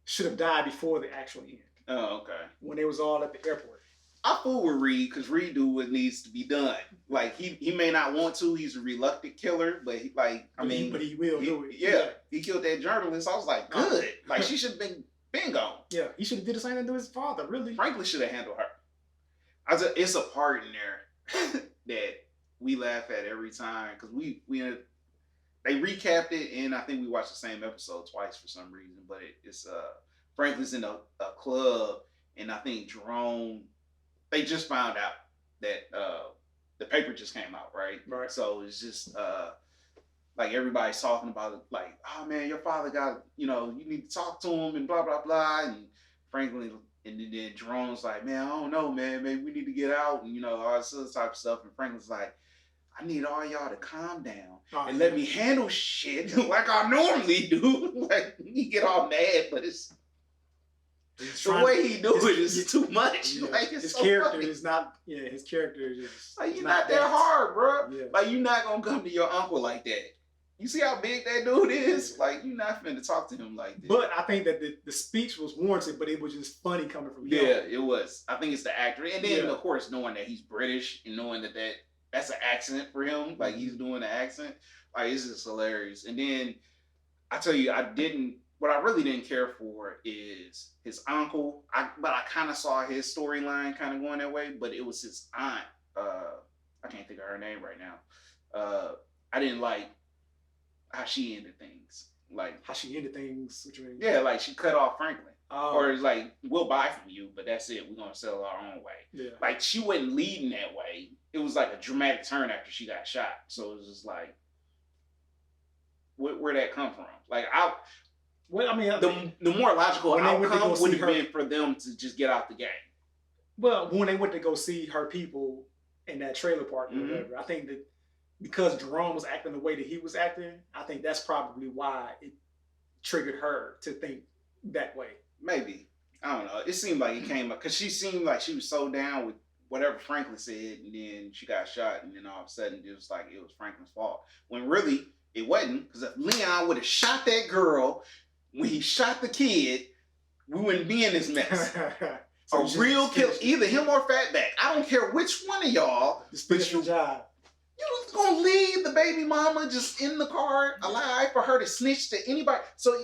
Should have died before the actual end. Oh, okay. When they was all at the airport. I fool with Reed because Reed do what needs to be done. Like he may not want to. He's a reluctant killer, but he will do it. Yeah, he killed that journalist. I was like, good. Like she should have been gone. Yeah, he should have did the same thing to his father. Really, Franklin should have handled her. It's a part in there that we laugh at every time because they recapped it, and I think we watched the same episode twice for some reason. But it's Franklin's in a club, and I think Jerome. They just found out that the paper just came out, right? Right. So it's just like everybody's talking about it, like, oh man, your father got, you need to talk to him and blah blah blah. And Franklin and then Jerome's like, man, I don't know, man, maybe we need to get out and all this other type of stuff. And Franklin's like, I need all y'all to calm down and let me handle shit like I normally do. Like he get all mad, but it's the way he do it is too much. Yeah. Like his so character funny. is not. Yeah, his character is just like you're not that hard, bro. Yeah. Like you're not gonna come to your uncle like that. You see how big that dude is? Like you're not finna talk to him like that. But I think that the speech was warranted, but it was just funny coming from him. Yeah, it was. I think it's the actor, and then of course knowing that he's British and knowing that's an accent for him, like he's doing the accent. Like it's just hilarious. And then I tell you, what I really didn't care for is his uncle. But I kind of saw his storyline kind of going that way. But it was his aunt. I can't think of her name right now. I didn't like how she ended things. Like how she ended things. What you mean? Yeah, like she cut off Franklin. Or it's like, we'll buy from you, but that's it. We're gonna sell our own way. Yeah. Like she wasn't leading that way. It was like a dramatic turn after she got shot. So it was just like, where'd that come from? Like the more logical outcome would have been for them to just get out the game. Well, when they went to go see her people in that trailer park or whatever, I think that because Jerome was acting the way that he was acting, I think that's probably why it triggered her to think that way. Maybe. I don't know. It seemed like it came up because she seemed like she was so down with whatever Franklin said, and then she got shot, and then all of a sudden it was like it was Franklin's fault. When really it wasn't, because if Leon would have shot that girl when he shot the kid, we wouldn't be in this mess. So a real kill, either him or Fatback. I don't care which one of y'all. But you job. You was gonna leave the baby mama just in the car alive for her to snitch to anybody. So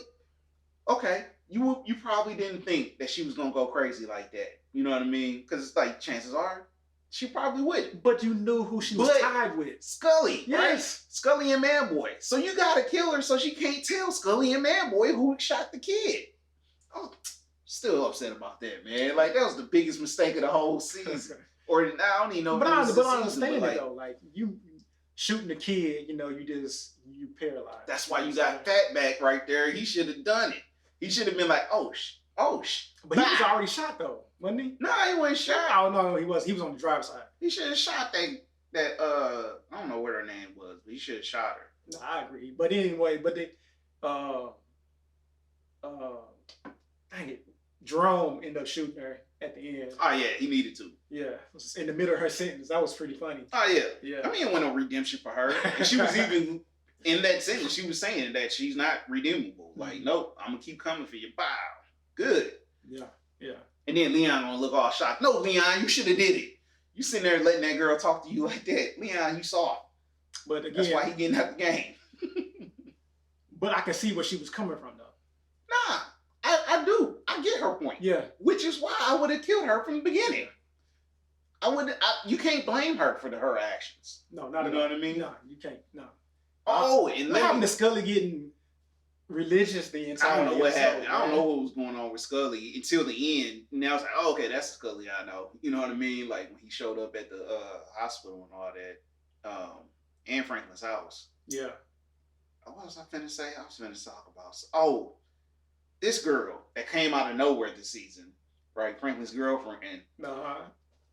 okay. You probably didn't think that she was gonna go crazy like that. You know what I mean? Because it's like chances are she probably wouldn't. But you knew who she was tied with. Scully, yes. Right? Scully and Manboy. So you gotta kill her so she can't tell Scully and Manboy who shot the kid. I'm still upset about that, man. Like that was the biggest mistake of the whole season. Or I don't even know. But I understand it though. Like you shooting the kid, you paralyzed. That's why you got Fatback right there. He should have done it. He should have been like, But he was already shot though, wasn't he? No, he wasn't shot. Oh no, he was. He was on the driver's side. He should have shot that I don't know what her name was, but he should have shot her. No, I agree. But anyway, dang it, Jerome ended up shooting her, at the end. Oh yeah, he needed to. Yeah, it was in the middle of her sentence. That was pretty funny. Oh yeah, Yeah. I mean, it wasn't no redemption for her, and she was even in that sentence. She was saying that she's not redeemable. Like, nope, I'm gonna keep coming for you. Bow, good. Yeah, yeah. And then Leon gonna look all shocked. No, Leon, you should have did it. You sitting there letting that girl talk to you like that, Leon. You saw. But again, that's why he getting out the game. But I can see where she was coming from, though. Nah, I do. I get her point. Yeah. Which is why I would have killed her from the beginning. You can't blame her for her actions. No, not at all. You know what I mean? No, you can't. No. Oh, and what happened to Scully getting religious the entire I don't know what episode, happened. Man. I don't know what was going on with Scully until the end. Now it's like, oh, okay, that's Scully I know. You know what I mean? Like when he showed up at the hospital and all that, and Franklin's house. Yeah. What was I finna say? I was finna talk about. This girl that came out of nowhere this season, right? Franklin's girlfriend.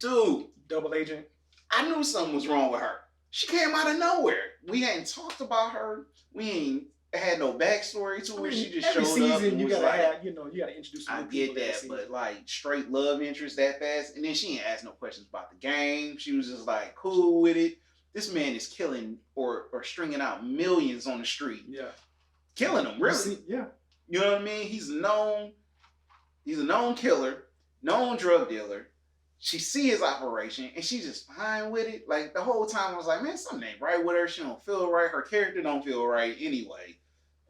Dude, double agent. I knew something was wrong with her. She came out of nowhere. We hadn't talked about her. We ain't had no backstory to her. She just showed season, up. And you was gotta like, have, you gotta introduce. I get that, but like straight love interest that fast, and then she ain't asked no questions about the game. She was just like cool with it. This man is killing or stringing out millions on the street. Yeah, killing them really. Yeah, you know what I mean. He's a known killer, known drug dealer. She see his operation and she's just fine with it. Like the whole time I was like, man, something ain't right with her. She don't feel right. Her character don't feel right anyway.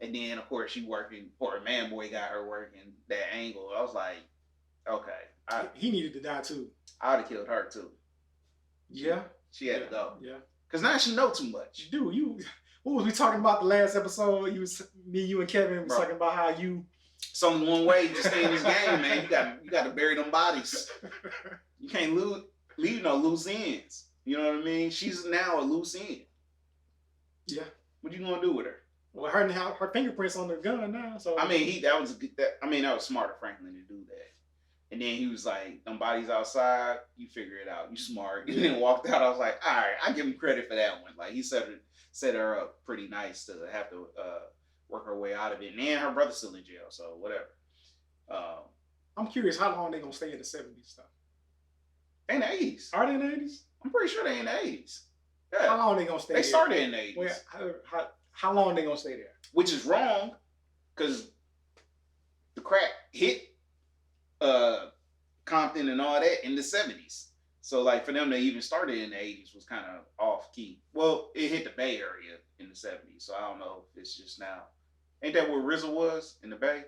And then of course she working, or a man boy got her working that angle. I was like, okay. He needed to die too. I would have killed her too. Yeah. She had to go. Yeah. Cause now she know too much. Dude, what was we talking about the last episode? You and Kevin was talking about how you. It's only one way to stay in this game, man. You got to bury them bodies. You can't leave no loose ends. You know what I mean? She's now a loose end. Yeah. What you gonna do with her? Well, her fingerprints on the gun now. So I mean, that was smart of Franklin to do that. And then he was like, "Them bodies outside, you figure it out. You smart." And then walked out. I was like, "All right, I give him credit for that one. Like he set her up pretty nice to have to work her way out of it. And then her brother's still in jail, so whatever." I'm curious how long they gonna stay in the 70s stuff. They in the 80s. Are they in the 80s? I'm pretty sure they in the 80s. Yeah. How long they gonna stay? They started in the 80s. Well, how long they gonna stay there? Which is wrong, because the crack hit Compton and all that in the 70s. So like for them to even started in the 80s was kind of off key. Well, it hit the Bay Area in the 70s, so I don't know if it's just now. Ain't that where RZA was in the Bay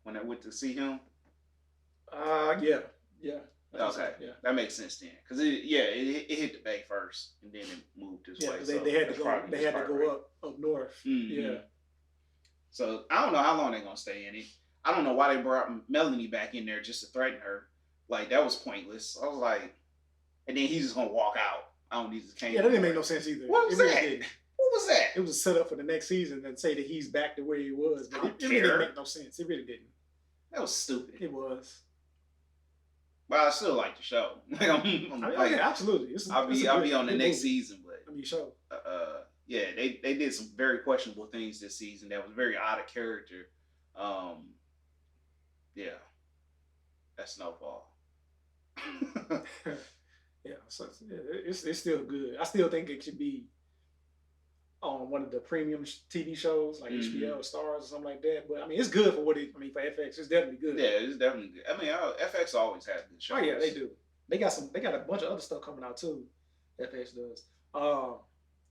when I went to see him? Yeah. Okay, yeah. That makes sense then, because it hit the Bay first, and then it moved this way. Yeah, they had to go. They had to go up north. Mm-hmm. Yeah. So I don't know how long they're gonna stay in it. I don't know why they brought Melanie back in there just to threaten her. Like that was pointless. I was like, and then he's just gonna walk out. I don't need to change. Yeah, that didn't make no sense either. What was that? What was that? It was a setup for the next season and say that he's back to where he was, but it really didn't make no sense. It really didn't. That was stupid. It was. But I still like the show. Yeah, absolutely. I'll be on the next season, but show. Yeah, they did some very questionable things this season. That was very out of character. Yeah, that's Snowfall. Yeah, so it's still good. I still think it should be on one of the premium TV shows like HBO or Stars or something like that. But I mean, it's good for for FX, it's definitely good. Yeah, it's definitely good. I mean, FX always has good shows. Oh yeah, they do. They got a bunch of other stuff coming out too. FX does.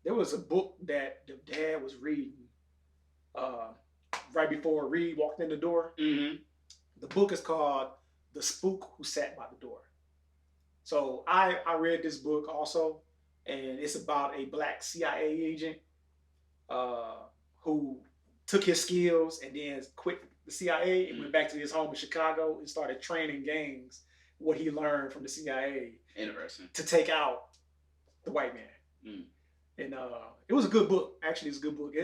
There was a book that the dad was reading right before Reed walked in the door. Mm-hmm. The book is called "The Spook Who Sat by the Door." So I read this book also, and it's about a black CIA agent who took his skills and then quit the CIA and went back to his home in Chicago and started training gangs, what he learned from the CIA. Interesting. To take out the white man. Mm. And it was a good book. Actually, it's a good book.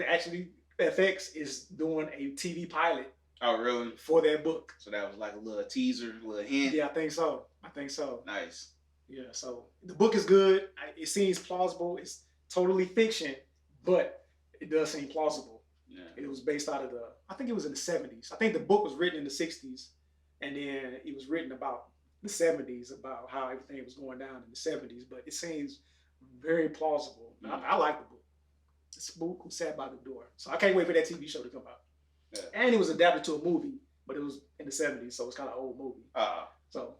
FX is doing a TV pilot. Oh, really? For that book. So that was like a little teaser, a little hint? Yeah, I think so. Nice. Yeah, so the book is good. It seems plausible. It's totally fiction, but it does seem plausible. Yeah. It was based out of I think it was in the 70s. I think the book was written in the 60s, and then it was written about the 70s about how everything was going down in the 70s, but it seems very plausible. I like the book. The Spook Who Sat by the Door. So I can't wait for that TV show to come out. Yeah. And it was adapted to a movie, but it was in the 70s, so it's kind of an old movie. So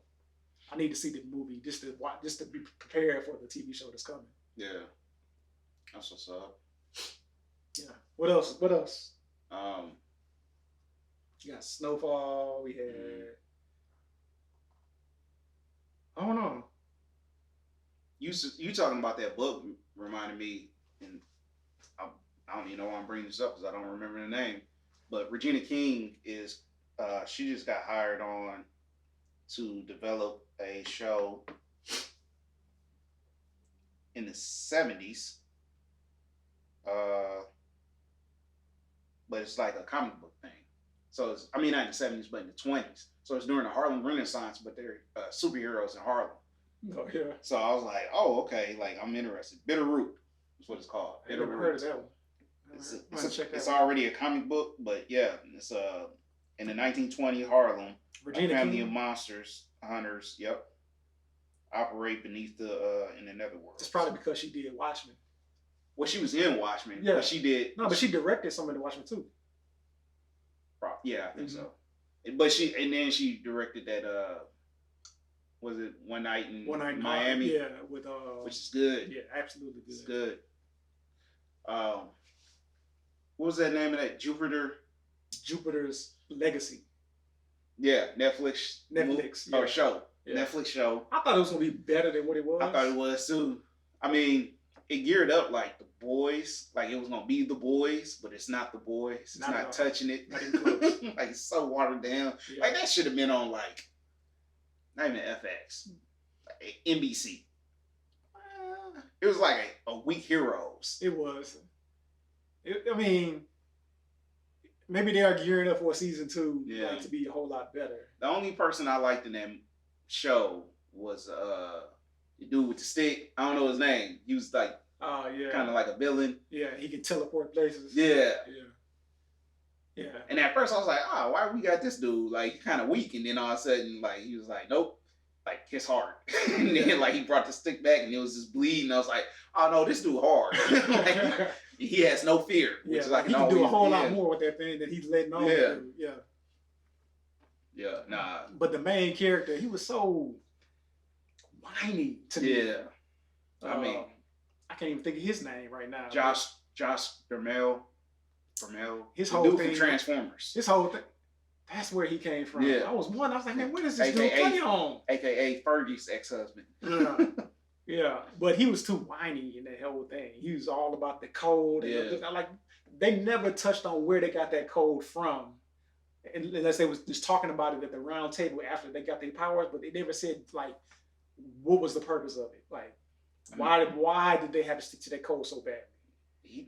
I need to see the movie just to be prepared for the TV show that's coming. Yeah. That's what's up. Yeah. What else? You got Snowfall. We had. I don't know. You talking about that book reminded me, and I don't even know why I'm bringing this up because I don't remember the name. But Regina King is, she just got hired on to develop a show in the 70s. But it's like a comic book thing. So it's, not in the 70s, but in the 20s. So it's during the Harlem Renaissance, but they're superheroes in Harlem. Oh, yeah. So I was like, oh, okay, like I'm interested. Bitterroot is what it's called. I never heard of that one. It's already a comic book, but yeah, it's in the 1920 Harlem, Regina a family King? of monsters, hunters, operate beneath in the netherworld. It's probably because she did Watchmen. Well, she was in Watchmen. Yeah. But she did. No, but she directed some of the Watchmen too. Yeah, I think so. But she directed that. Was it One Night in Miami? Yeah, with which is good. Yeah, absolutely good. It's good. What was that name of that? Jupiter's Legacy. Yeah, Netflix. Yeah. Or show. Yeah. Netflix show. I thought it was gonna be better than what it was. I thought it was too. I mean, it geared up like The Boys, like it was gonna be The Boys, but it's not The Boys. It's not touching it. Not even close. Like it's so watered down. Yeah. Like that should have been on like not even FX, like NBC. It was like a Weak Heroes. It was. Maybe they are gearing up for season 2, like, to be a whole lot better. The only person I liked in that show was the dude with the stick. I don't know his name. He was like, kind of like a villain. Yeah, he can teleport places. Yeah. Yeah. And at first I was like, oh, why we got this dude? Like, he's kind of weak. And then all of a sudden, like, he was like, nope. Like, his heart. And then, like, he brought the stick back and it was just bleeding. I was like, oh, no, this dude hard. Like, he has no fear. Which is like he can do a whole lot more with that thing than he's letting on to do. Yeah, nah. But the main character, he was so whiny to me. Yeah. I can't even think of his name right now. Josh Duhamel. His whole dude thing. From Transformers. His whole thing. That's where he came from. Yeah. I was like, man, what is this dude play on? AKA Fergie's ex-husband. Yeah. But he was too whiny in that whole thing. He was all about the code. And like, they never touched on where they got that code from. Unless they was just talking about it at the round table after they got their powers, but they never said, like, what was the purpose of it? Like, why did they have to stick to that code so badly?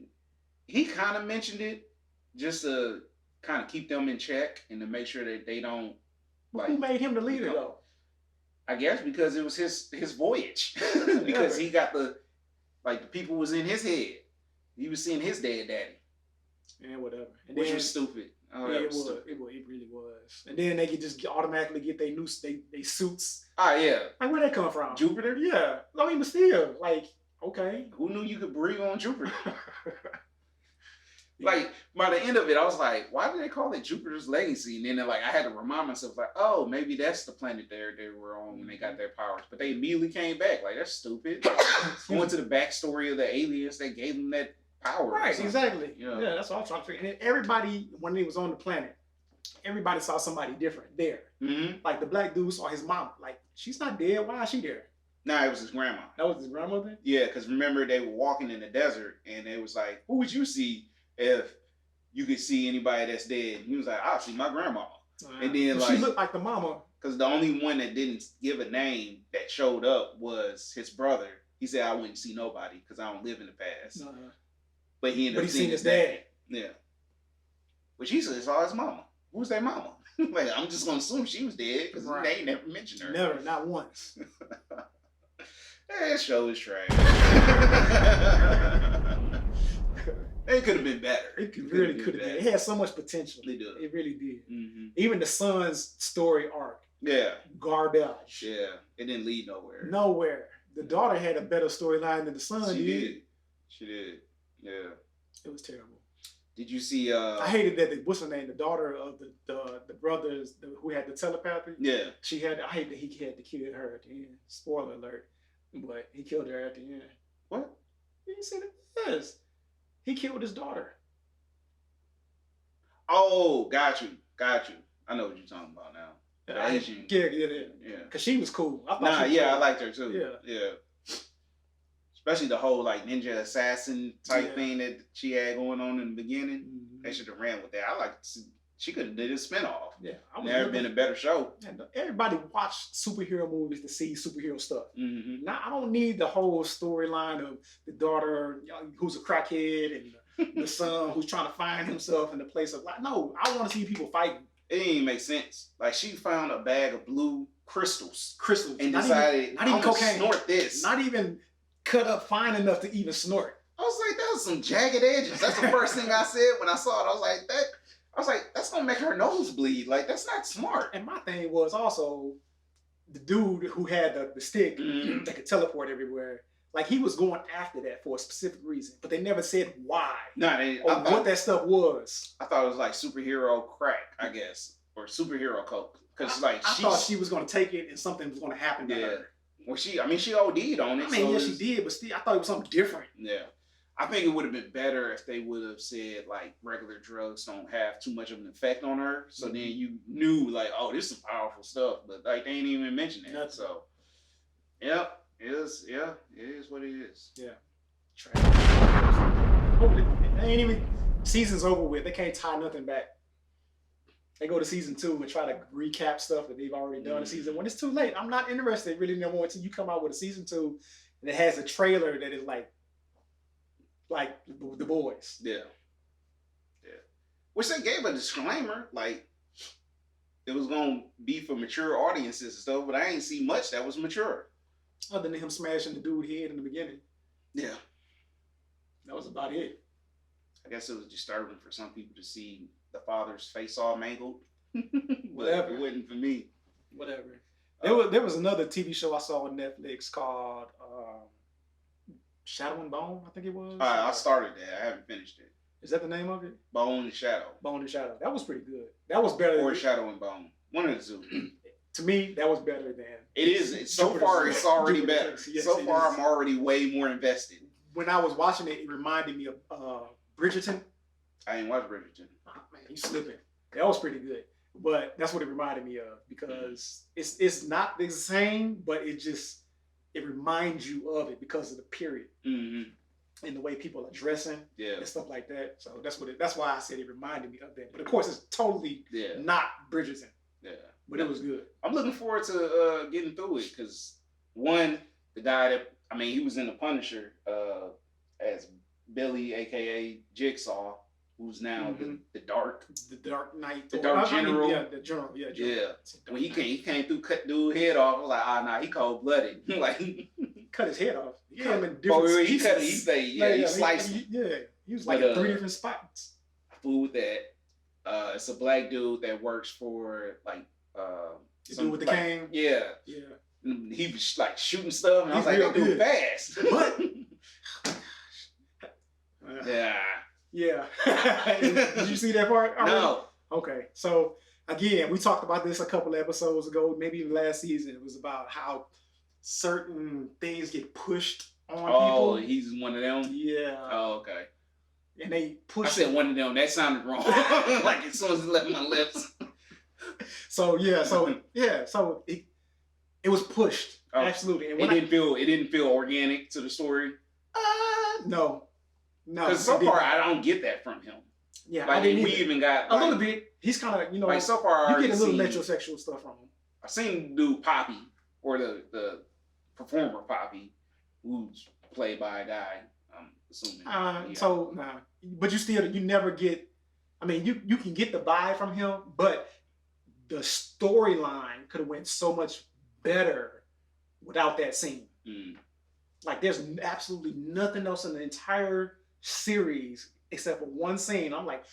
He kind of mentioned it just to kind of keep them in check and to make sure that they don't. Like, who made him the leader though? I guess because it was his voyage. Because he got the people was in his head. He was seeing his dead daddy. Yeah, whatever. And which was stupid. Oh, yeah, it really was. And then they could just automatically get their suits. Ah, yeah. Like, where they come from? Jupiter? Yeah. I mean, but still, like, okay. Who knew you could breathe on Jupiter? Like, by the end of it, I was like, why do they call it Jupiter's Legacy? And then, like, I had to remind myself, like, oh, maybe that's the planet they were on when they got their powers. But they immediately came back. Like, that's stupid. Going to the backstory of the aliens, they gave them that power. Right, exactly. Yeah, that's what I'm trying to figure. And everybody, when he was on the planet, everybody saw somebody different there. Mm-hmm. Like, the black dude saw his mom. Like, she's not dead. Why is she there? Nah, it was his grandma. That was his grandmother? Yeah, because remember, they were walking in the desert, and it was like, who would you see if you could see anybody that's dead? He was like, I'll see my grandma. And then, like, she looked like the mama. Because the only one that didn't give a name that showed up was his brother. He said, I wouldn't see nobody because I don't live in the past. But he ended up seeing his dad. Yeah. Which he said saw his mama. Who's their mama? Like, I'm just going to assume she was dead because they ain't never mentioned her. Never, not once. That show is trash. It could have been better. It really could have been. It had so much potential. It did. It really did. Mm-hmm. Even the son's story arc Yeah. Garbage. Yeah. It didn't lead nowhere. Nowhere. The daughter had a better storyline than the son did. She did. Yeah. It was terrible. Did you see? I hated that. What's her name? The daughter of the brothers who had the telepathy. Yeah. She had. I hate that he had to kill her at the end. Spoiler alert. But he killed her at the end. What? You didn't see that? Yes. He killed his daughter. Oh, got you. I know what you're talking about now. The Asian. Yeah. Because she was cool. I liked her too. Yeah. Especially the whole like ninja assassin type thing that she had going on in the beginning. Mm-hmm. They should have ran with that. I like to see, she could have did a spinoff. Yeah. Never been a better show. Everybody watch superhero movies to see superhero stuff. Mm-hmm. Now I don't need the whole storyline of the daughter who's a crackhead and the son who's trying to find himself in the place of life. No, I want to see people fighting. It didn't even make sense. Like she found a bag of blue crystals, and not decided not even cocaine. Snort this. Not even cut up fine enough to even snort. I was like, that was some jagged edges. That's the first thing I said when I saw it. I was like, that's gonna make her nose bleed. Like that's not smart. And my thing was also the dude who had the stick that could teleport everywhere. Like he was going after that for a specific reason, but they never said why. What that stuff was. I thought it was like superhero crack, I guess, or superhero coke. Because I thought she was going to take it and something was going to happen to her. Well, she OD'd on it. She did, but still, I thought it was something different. Yeah. I think it would have been better if they would have said like regular drugs don't have too much of an effect on her. So then you knew like, oh, this is powerful stuff. But like they ain't even mention that. Nothing. So it is what it is. Yeah. Trash. They ain't even season's over with. They can't tie nothing back. They go to season 2 and try to recap stuff that they've already done in season 1. It's too late. I'm not interested really no more until you come out with a season 2 and it has a trailer that is like The Boys. Yeah. Which they gave a disclaimer, like it was gonna be for mature audiences and stuff, but I ain't see much that was mature. Other than him smashing the dude's head in the beginning. Yeah. That was about it. I guess it was disturbing for some people to see the father's face all mangled. Whatever. It wasn't for me. Whatever. There was another TV show I saw on Netflix called Shadow and Bone, I think it was. I started that. I haven't finished it. Is that the name of it? Bone and Shadow. Bone and Shadow. That was pretty good. That was better. Or Shadow and Bone. One of the two. To me, that was better than. It is. So far, it's already better. Yes, so far, I'm already way more invested. When I was watching it, it reminded me of Bridgerton. I ain't watched Bridgerton. Oh, man, you slipping. That was pretty good. But that's what it reminded me of because it's not the same, but it reminds you of it because of the period and the way people are dressing and stuff like that. So that's why I said it reminded me of that. But of course, it's totally not Bridgerton. Yeah, but it was good. I'm looking forward to getting through it because one, the guy that he was in The Punisher as Billy, aka Jigsaw, who's now the Dark Knight, the Dark General. The General. When he came through, cut dude head off. I was like, nah, he cold blooded. Like cut his head off. He came in different. He cut it. He sliced. He was like in 3 different spots. Fool with that. It's a black dude that works for like the dude with the cane. Yeah. He was like shooting stuff, and I was like, that dude fast. But yeah. Did you see that part? No. Okay. So again, we talked about this a couple of episodes ago, maybe even last season. It was about how certain things get pushed on people. Oh, he's one of them? Yeah. Oh, okay. And they push. I said one of them. That sounded wrong. Like as soon as it left my lips. So it was pushed. Oh, absolutely. And it didn't feel organic to the story. No. Because so far I don't get that from him. Yeah, like, I didn't we even got a little bit. He's kind of like so far you get a little metrosexual stuff from him. I've seen the dude Poppy or the performer Poppy, who's played by a guy. I'm assuming. But you never get. I mean, you can get the vibe from him, but the storyline could have went so much better without that scene. Like, there's absolutely nothing else in the entire series except for one scene. I'm like,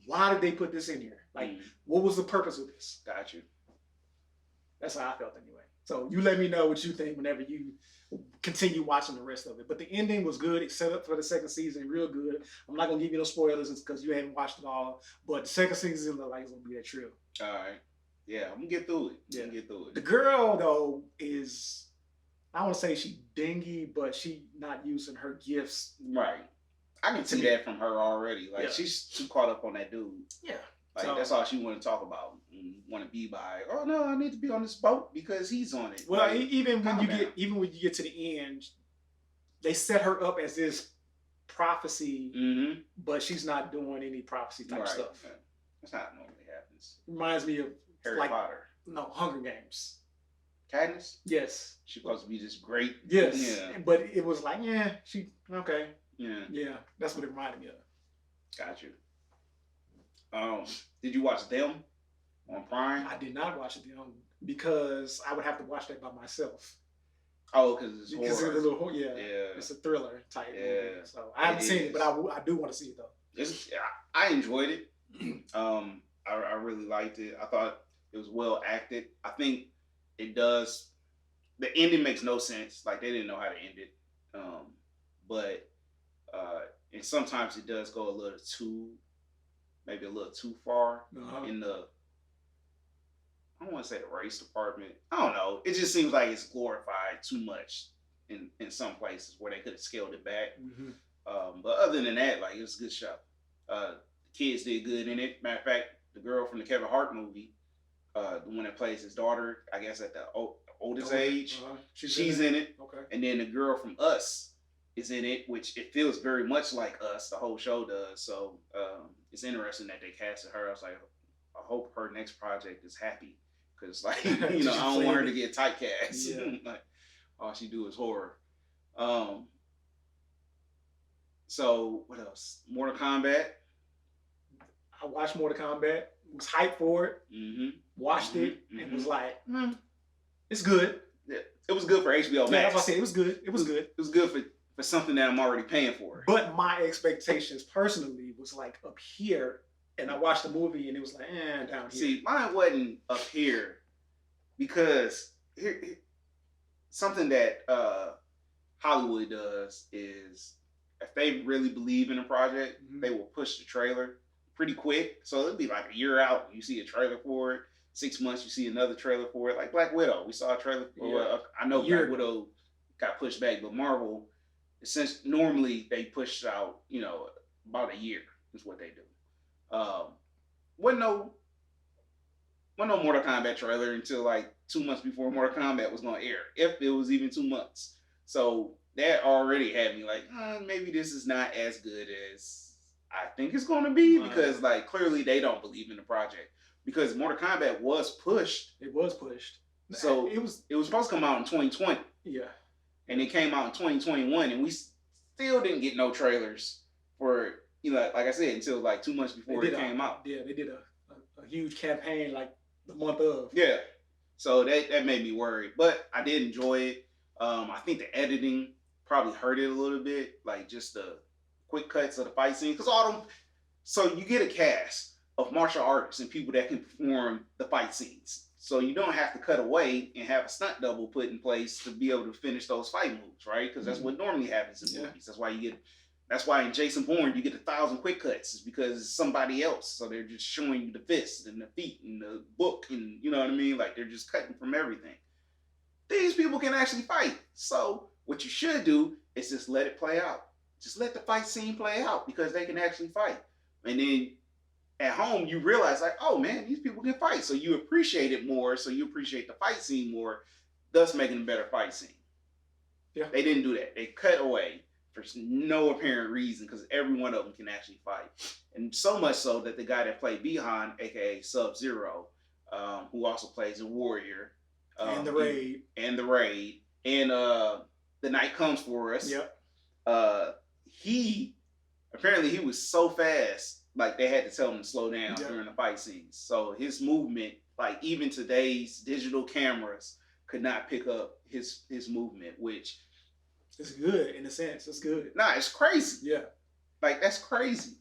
why did they put this in here? Like, what was the purpose of this? Got you. That's how I felt anyway. So you let me know what you think whenever you continue watching the rest of it. But the ending was good. It set up for the second season real good. I'm not gonna give you no spoilers because you haven't watched it all. But the second season look like it's gonna be that true. All right. Yeah, I'm gonna get through it. Yeah. I'm gonna get through it. The girl though is, I don't want to say she dingy, but she not using her gifts. Right. I can see that from her already. Like she's too caught up on that dude. Yeah. Like that's all she want to talk about. Want to be by. Oh no, I need to be on this boat because he's on it. Well, like, even when you get to the end, they set her up as this prophecy, but she's not doing any prophecy type stuff. Yeah. That's not normally happens. Reminds me of Harry Potter. No, Hunger Games. Katniss? Yes. She's supposed to be this great. Yes. Yeah. But it was like, she okay. Yeah. Yeah. That's what it reminded me of. Got you. Did you watch them on Prime? I did not watch them because I would have to watch that by myself. Oh, because it's horror. It's a little, it's a thriller type movie. So I haven't seen it, but I do want to see it though. I enjoyed it. I really liked it. I thought it was well acted. I think it does. The ending makes no sense. Like they didn't know how to end it. And sometimes it does go maybe a little too far in the. I don't want to say the race department. I don't know. It just seems like it's glorified too much in some places where they could have scaled it back. But other than that, like it was a good show. The kids did good in it. Matter of fact, the girl from the Kevin Hart movie, the one that plays his daughter, I guess at the oldest age, she's in it. Okay. And then the girl from Us is in it, which it feels very much like Us. The whole show does. So it's interesting that they casted her. I was like, I hope her next project is happy. Because, like, I don't want her to get typecast. Yeah. Like, all she do is horror. So, what else? Mortal Kombat. I watched Mortal Kombat. Was hyped for it. Watched it. And was like, it's good. Yeah. It was good for HBO Max. Yeah, that's what I said. It was good. It was good. It was good for something that I'm already paying for. But my expectations personally was like up here. And I watched the movie and it was like, down here. See, mine wasn't up here because something that Hollywood does is if they really believe in a project, they will push the trailer pretty quick. So it'll be like a year out, you see a trailer for it. 6 months, you see another trailer for it. Like Black Widow, we saw a trailer for I know Black Widow got pushed back, but Marvel, since normally they push out, about a year is what they do. Wasn't no Mortal Kombat trailer until like 2 months before Mortal Kombat was gonna air, if it was even 2 months. So that already had me like, maybe this is not as good as I think it's gonna be because like clearly they don't believe in the project because Mortal Kombat was pushed. It was pushed. So it was supposed to come out in 2020. Yeah. And it came out in 2021, and we still didn't get no trailers for. Like I said, until like 2 months before it came out. Yeah, they did a huge campaign like the month of. Yeah. So that made me worried. But I did enjoy it. I think the editing probably hurt it a little bit. Like just the quick cuts of the fight scene. So you get a cast of martial artists and people that can perform the fight scenes. So you don't have to cut away and have a stunt double put in place to be able to finish those fight moves, right? Because that's what normally happens in movies. That's why in Jason Bourne you get 1,000 quick cuts. It's because it's somebody else. So they're just showing you the fists and the feet and the book and you know what I mean? Like they're just cutting from everything. These people can actually fight. So what you should do is just let it play out. Just let the fight scene play out because they can actually fight. And then at home you realize like, oh man, these people can fight. So you appreciate it more. So you appreciate the fight scene more, thus making a better fight scene. Yeah. They didn't do that. They cut away. For no apparent reason, because every one of them can actually fight, and so much so that the guy that played Bihan, aka Sub-Zero, who also plays a warrior, and the raid, and the night comes for us. Yep. He was so fast, like they had to tell him to slow down during the fight scenes. So his movement, like even today's digital cameras, could not pick up his movement, which. It's good in a sense. It's good. Nah, it's crazy. Yeah. Like, that's crazy.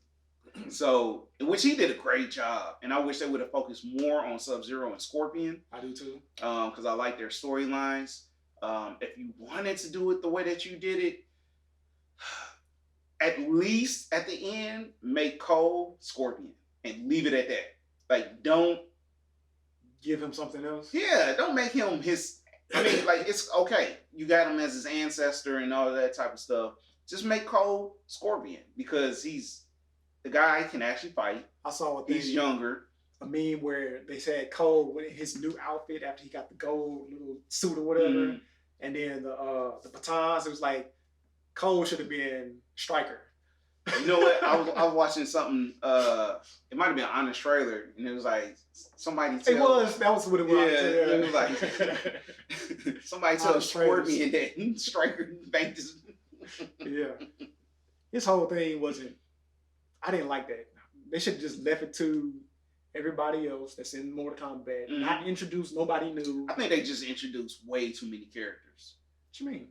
So, which he did a great job, and I wish they would have focused more on Sub-Zero and Scorpion. I do too. Because I like their storylines. If you wanted to do it the way that you did it, at least at the end, make Cole Scorpion and leave it at that. Like, don't give him something else. Yeah, don't make him his. I mean, like, it's okay. You got him as his ancestor and all of that type of stuff. Just make Cole Scorpion because he's the guy can actually fight. I saw he's younger. A meme where they said Cole with his new outfit after he got the gold little suit or whatever, and then the batons. It was like Cole should have been Striker. You know what? I was watching something. It might have been on Honest Trailer, and it was like somebody. That was what it was. Yeah, it was like somebody tells Scorpion that Striker banked his. Yeah, his whole thing wasn't. I didn't like that. They should have just left it to everybody else that's in Mortal Kombat. Not introduce nobody new. I think they just introduced way too many characters. What you mean?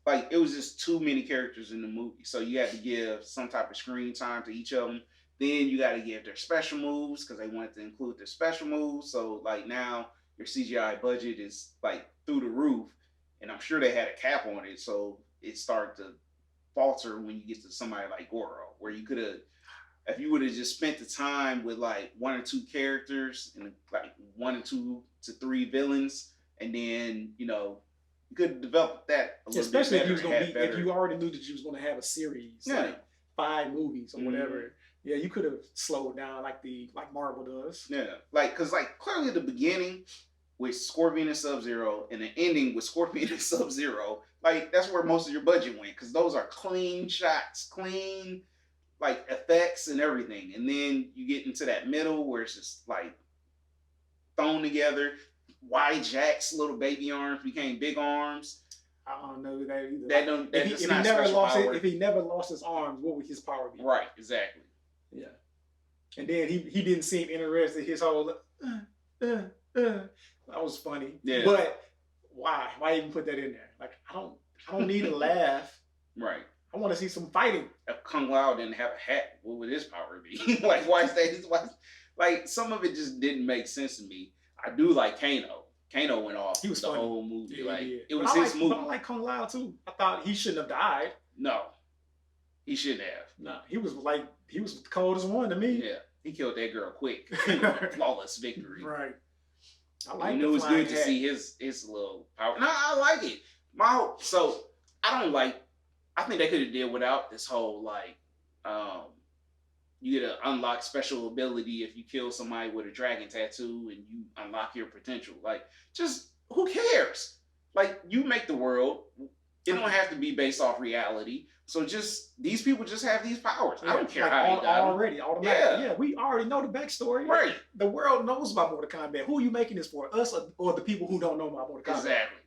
Like, it was just too many characters in the movie. So you had to give some type of screen time to each of them. Then you got to give their special moves because they wanted to include their special moves. So, like, now your CGI budget is, like, through the roof. And I'm sure they had a cap on it. So it started to falter when you get to somebody like Goro, where you could have, if you would have just spent the time with, like, 1 or 2 characters and, like, 1 or 2 to 3 villains, and then, you know, could develop that a little especially bit better, if you already knew that you was going to have a series, like 5 movies or whatever. Yeah, you could have slowed down like Marvel does. Yeah, like because like clearly the beginning with Scorpion and Sub-Zero and the ending with Scorpion and Sub-Zero, like that's where most of your budget went because those are clean shots, clean like effects and everything, and then you get into that middle where it's just like thrown together. Why Jack's little baby arms became big arms? I don't know that either. That don't. That if he never lost his arms, what would his power be? Right. Exactly. Yeah. And then he didn't seem interested. His whole that was funny. Yeah. But why? Why even put that in there? Like I don't need to laugh. Right. I want to see some fighting. If Kung Lao didn't have a hat, what would his power be? Like why is that? Like some of it just didn't make sense to me. I do like Kano. Kano went off he was the funny. whole movie. Yeah, like it was his movie. But I like Kung Lao too. I thought he shouldn't have died. No, he shouldn't have. No, he was the coldest one to me. Yeah, he killed that girl quick. Flawless victory. Right. I like. It was good to see his little power. No, I like it. I think they could have did without this whole like you get to unlock special ability if you kill somebody with a dragon tattoo and you unlock your potential. Like, just who cares? Like, you make the world. It don't have to be based off reality. So just these people just have these powers. Yeah, I don't care how they already automatically. Yeah, we already know the backstory. Right. The world knows about Mortal Kombat. Who are you making this for? Us or the people who don't know about Mortal Kombat? Exactly.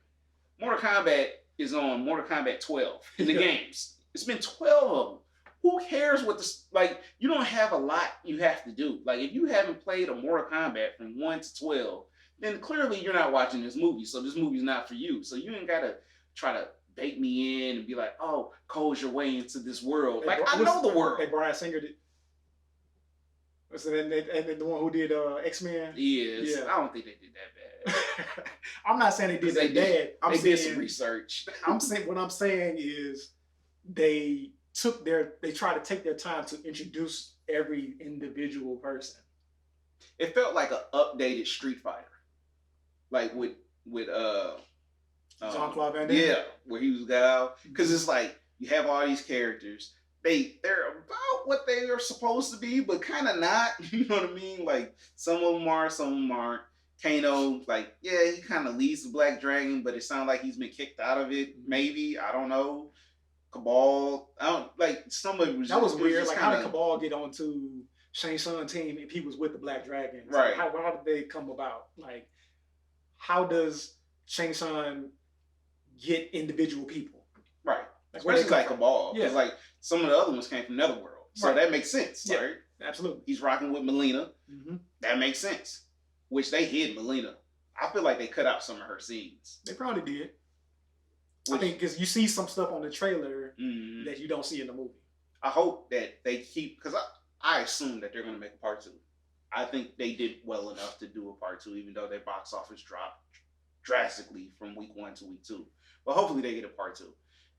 Mortal Kombat is on Mortal Kombat 12 in the games. It's been 12 of them. Who cares what you don't have a lot you have to do. Like, if you haven't played a Mortal Kombat from 1 to 12, then clearly you're not watching this movie. So this movie's not for you. So you ain't got to try to bait me in and be like, oh, coach your way into this world. Like, I know the world. Hey, Bryan Singer did. And the one who did X-Men? Yes. Yeah. I don't think they did that bad. I'm not saying they did that bad. They did some research. What I'm saying is they try to take their time to introduce every individual person. It felt like an updated Street Fighter, like with Jean-Claude Van Damme. Yeah, where he was Guile, because it's like you have all these characters. They're about what they are supposed to be, but kind of not. You know what I mean? Like some of them are, some of them aren't. Kano, like he kind of leads the Black Dragon, but it sounds like he's been kicked out of it. Maybe, I don't know. Cabal, I don't like some of it was. That was weird. Like, how did Cabal get onto Shang Tsung's team if he was with the Black Dragon? Right. How did they come about? Like, how does Shang Tsung get individual people? Right. Especially like Cabal. Yeah. Because like some of the other ones came from Netherworld, so that makes sense. Yeah. Right. Absolutely. He's rocking with Melina. Mm-hmm. That makes sense. Which they hid Melina. I feel like they cut out some of her scenes. They probably did. I think because you see some stuff on the trailer mm-hmm. that you don't see in the movie. I hope that they keep, because I assume that they're going to make a part 2. I think they did well enough to do a part 2, even though their box office dropped drastically from week 1 to week 2. But hopefully they get a part 2.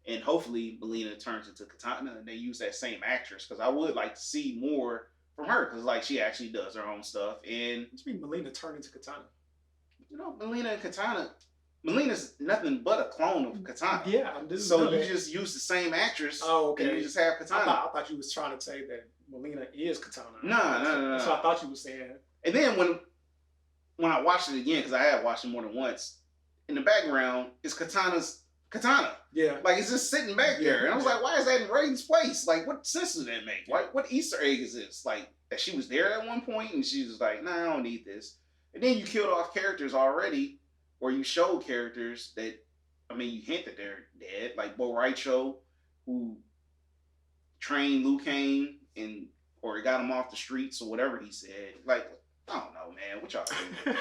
And hopefully Melina turns into Katana and they use that same actress, because I would like to see more from her, because like she actually does her own stuff. And what do you mean Melina turned into Katana? You know, Melina and Katana, Melina's nothing but a clone of Katana. Yeah, so you just use the same actress. Oh, okay. And you just have Katana. I thought you was trying to say that Melina is Katana. No. That's what I thought you was saying. And then when I watched it again, because I had watched it more than once, in the background is Katana's Katana. Yeah. Like, it's just sitting back there. And I was like, why is that in Raiden's place? Like, what sense does that make? Like, what Easter egg is this? Like, that she was there at one point and she was like, nah, I don't need this. And then you killed off characters already, or you showed characters that, I mean, you hint that they're dead. Like Bo Raicho, who trained Liu Kang or got him off the streets or whatever he said. Like, I don't know, man. What y'all doing?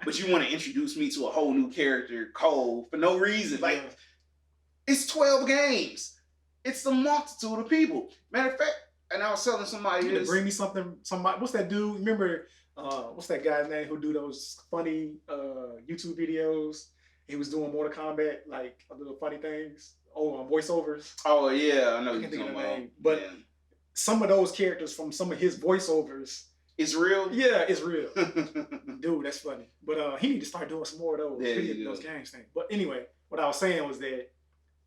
But you want to introduce me to a whole new character, Cole, for no reason. Like, it's 12 games. It's the multitude of people. Matter of fact, and I was telling somebody this. Bring me somebody. What's that dude? Remember, what's that guy's name who do those funny YouTube videos? He was doing Mortal Kombat, like little funny things. Voiceovers. Oh, yeah. I know I can't think of the name. But yeah. Some of those characters from some of his voiceovers. It's real? Yeah, it's real. Dude, that's funny. But he need to start doing some more of those. Those games things. But anyway, what I was saying was that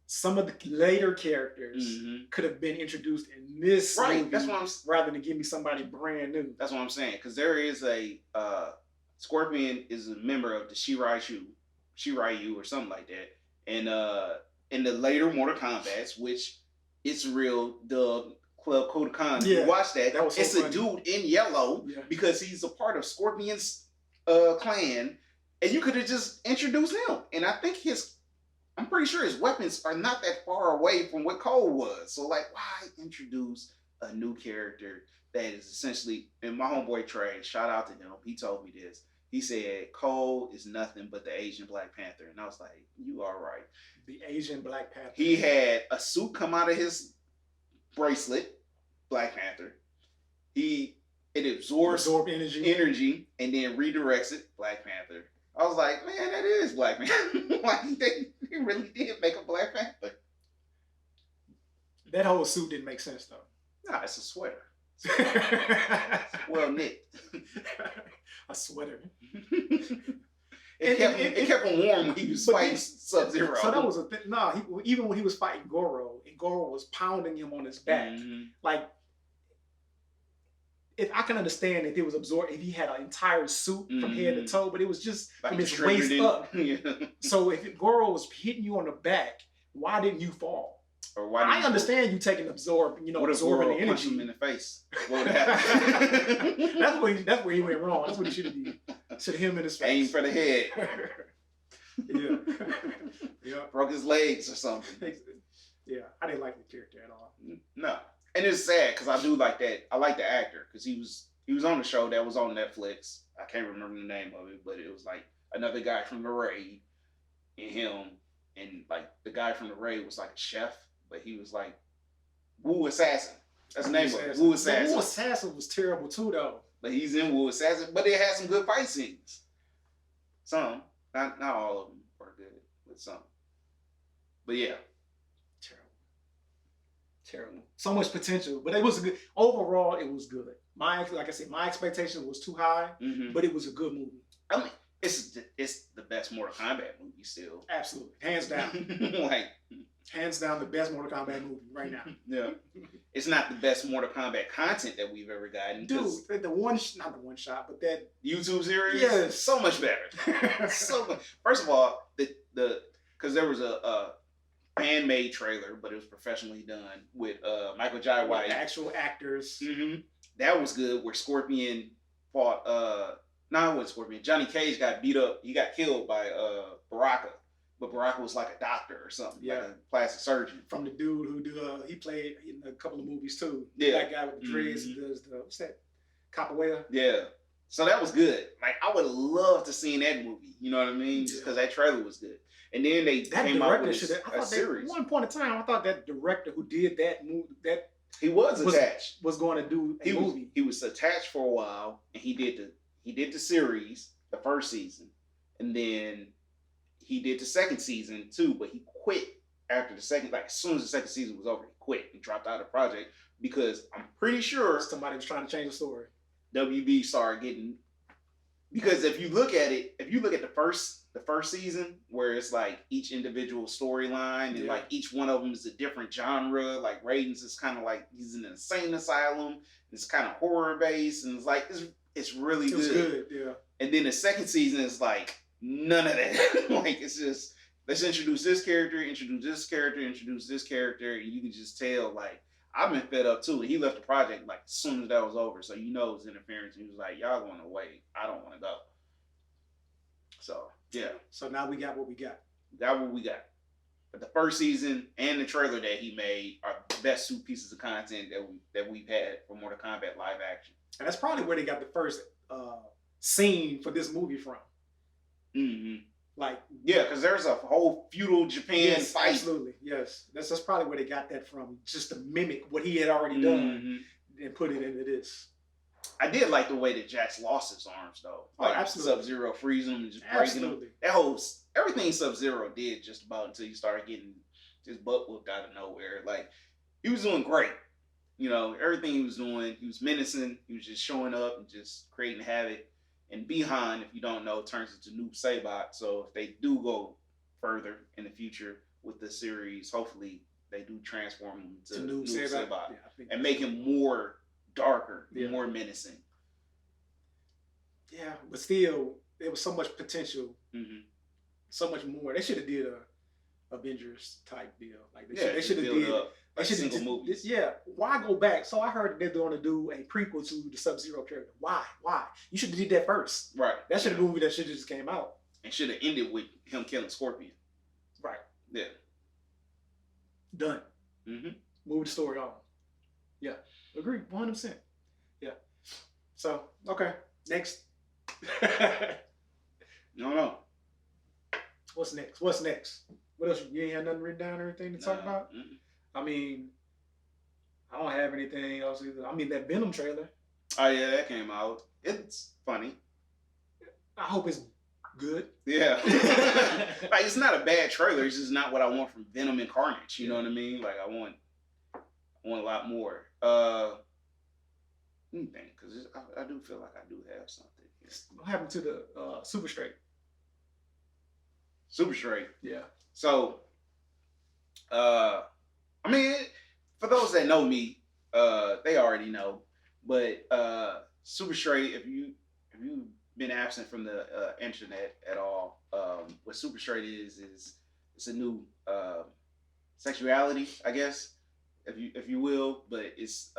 some of the later characters could have been introduced in this movie. That's what rather than give me somebody brand new. That's what I'm saying. Because there is a Scorpion is a member of the Shiryu or something like that. And in the later Mortal Kombats, which it's real dub Club Kodokan. Yeah, you watch that. Was so it's funny. A dude in yellow because he's a part of Scorpion's clan, and you could have just introduced him. And I think I'm pretty sure his weapons are not that far away from what Cole was. So like, why introduce a new character that is essentially? And my homeboy Trey, shout out to him. He told me this. He said Cole is nothing but the Asian Black Panther, and I was like, you are right. The Asian Black Panther. He had a suit come out of his bracelet, Black Panther. It absorbs energy and then redirects it, Black Panther. I was like, man, that is Black Panther. Like they really did make a Black Panther. That whole suit didn't make sense though. Nah, it's a sweater. Well knit. A sweater. It kept him warm when he was fighting Sub-Zero. So that was a thing. No, even when he was fighting Goro, and Goro was pounding him on his back, like, if I can understand if it was absorbed, if he had an entire suit from head to toe, but it was just like from his waist up. Yeah. So if Goro was hitting you on the back, why didn't you fall? Or why? I understand you taking absorbing the energy. Punch him in the face. What would happen? That's where he went wrong. That's what he should have done. Should have hit him in his face. Aim for the head. Yeah. Broke his legs or something. Yeah, I didn't like the character at all. No, and it's sad because I do like that. I like the actor because he was on the show that was on Netflix. I can't remember the name of it, but it was like another guy from the Raid and him, and like the guy from the Raid was like a chef. But he was like Wu Assassin. That's the name of it. Wu Assassin. Wu Assassin was terrible too, though. But he's in Wu Assassin. But they had some good fight scenes. Some, not all of them were good, but some. But yeah, terrible. So much potential, but it was good. Overall, it was good. Like I said, my expectation was too high, but it was a good movie. I mean, it's the best Mortal Kombat movie still. Absolutely, hands down. Hands down, the best Mortal Kombat movie right now. Yeah, it's not the best Mortal Kombat content that we've ever gotten. Dude, not the one shot, but that YouTube series, yes, so much better. So much. First of all, because there was a fan made trailer, but it was professionally done with Michael Jai White, actual actors. That was good. Where Scorpion fought. No, it wasn't Scorpion. Johnny Cage got beat up. He got killed by Baraka. But Baraka was like a doctor or something, like a plastic surgeon. From the dude who he played in a couple of movies too. Yeah. That guy with the dreads who does what's that? Capoeira? Yeah. So that was good. Like, I would love to see that movie. You know what I mean? Just because that trailer was good. And then they came out with a series. At one point in time, I thought that director who did that movie, that He was attached. Was going to do a movie. He was attached for a while, and he did the series, the first season, and then he did the second season too. But he quit after the second. Like as soon as the second season was over, he quit and dropped out of the project because I'm pretty sure somebody was trying to change the story. WB started getting, because if you look at the first season where it's like each individual storyline and like each one of them is a different genre. Like Raiden's is kind of like he's in an insane asylum. It's kind of horror based and it's like it's really good. It was good, yeah. And then the second season is like none of that. Like it's just let's introduce this character, introduce this character, introduce this character, and you can just tell like I've been fed up too. He left the project like as soon as that was over, so you know it was interference. He was like, "Y'all going away? I don't want to go." So yeah. So now we got what we got. Got what we got. But the first season and the trailer that he made are the best two pieces of content that we've had for Mortal Kombat live action. And that's probably where they got the first scene for this movie from. Mm-hmm. Like because there's a whole feudal Japan fight. Absolutely, yes. That's probably where they got that from, just to mimic what he had already done and put it into this. I did like the way that Jax lost his arms though. Like absolutely. Sub-Zero freezing him and just breaking them. That whole everything Sub-Zero did just about until you started getting his butt whooped out of nowhere. Like he was doing great. You know, everything he was doing, he was menacing. He was just showing up and just creating havoc. And Bihan, if you don't know, turns into Numpsi. So if they do go further in the future with the series, hopefully they do transform him to Numpsi and make him more darker, more menacing. Yeah, but still, there was so much potential, so much more. They should have did a Avengers type deal. Like they should have did. They should have movies. Yeah, why go back? So I heard that they're going to do a prequel to the Sub-Zero character. Why? You should have did that first. Right. That should have been a movie that should have just came out. And should have ended with him killing Scorpion. Right. Yeah. Done. Move the story on. Yeah. Agree. 100%. Yeah. So, okay. Next. No. What's next? What else? You ain't had nothing written down or anything to talk about? I mean, I don't have anything else either. I mean, that Venom trailer. Oh, yeah, that came out. It's funny. I hope it's good. Yeah. Like, it's not a bad trailer. It's just not what I want from Venom and Carnage. You know what I mean? Like, I want a lot more. Let me think, because I do feel like I do have something here. What happened to the Super Straight? Super Straight? Yeah. So, I mean, for those that know me, they already know. But Super Straight, if you've been absent from the internet at all, what Super Straight is it's a new sexuality, I guess, if you will. But it's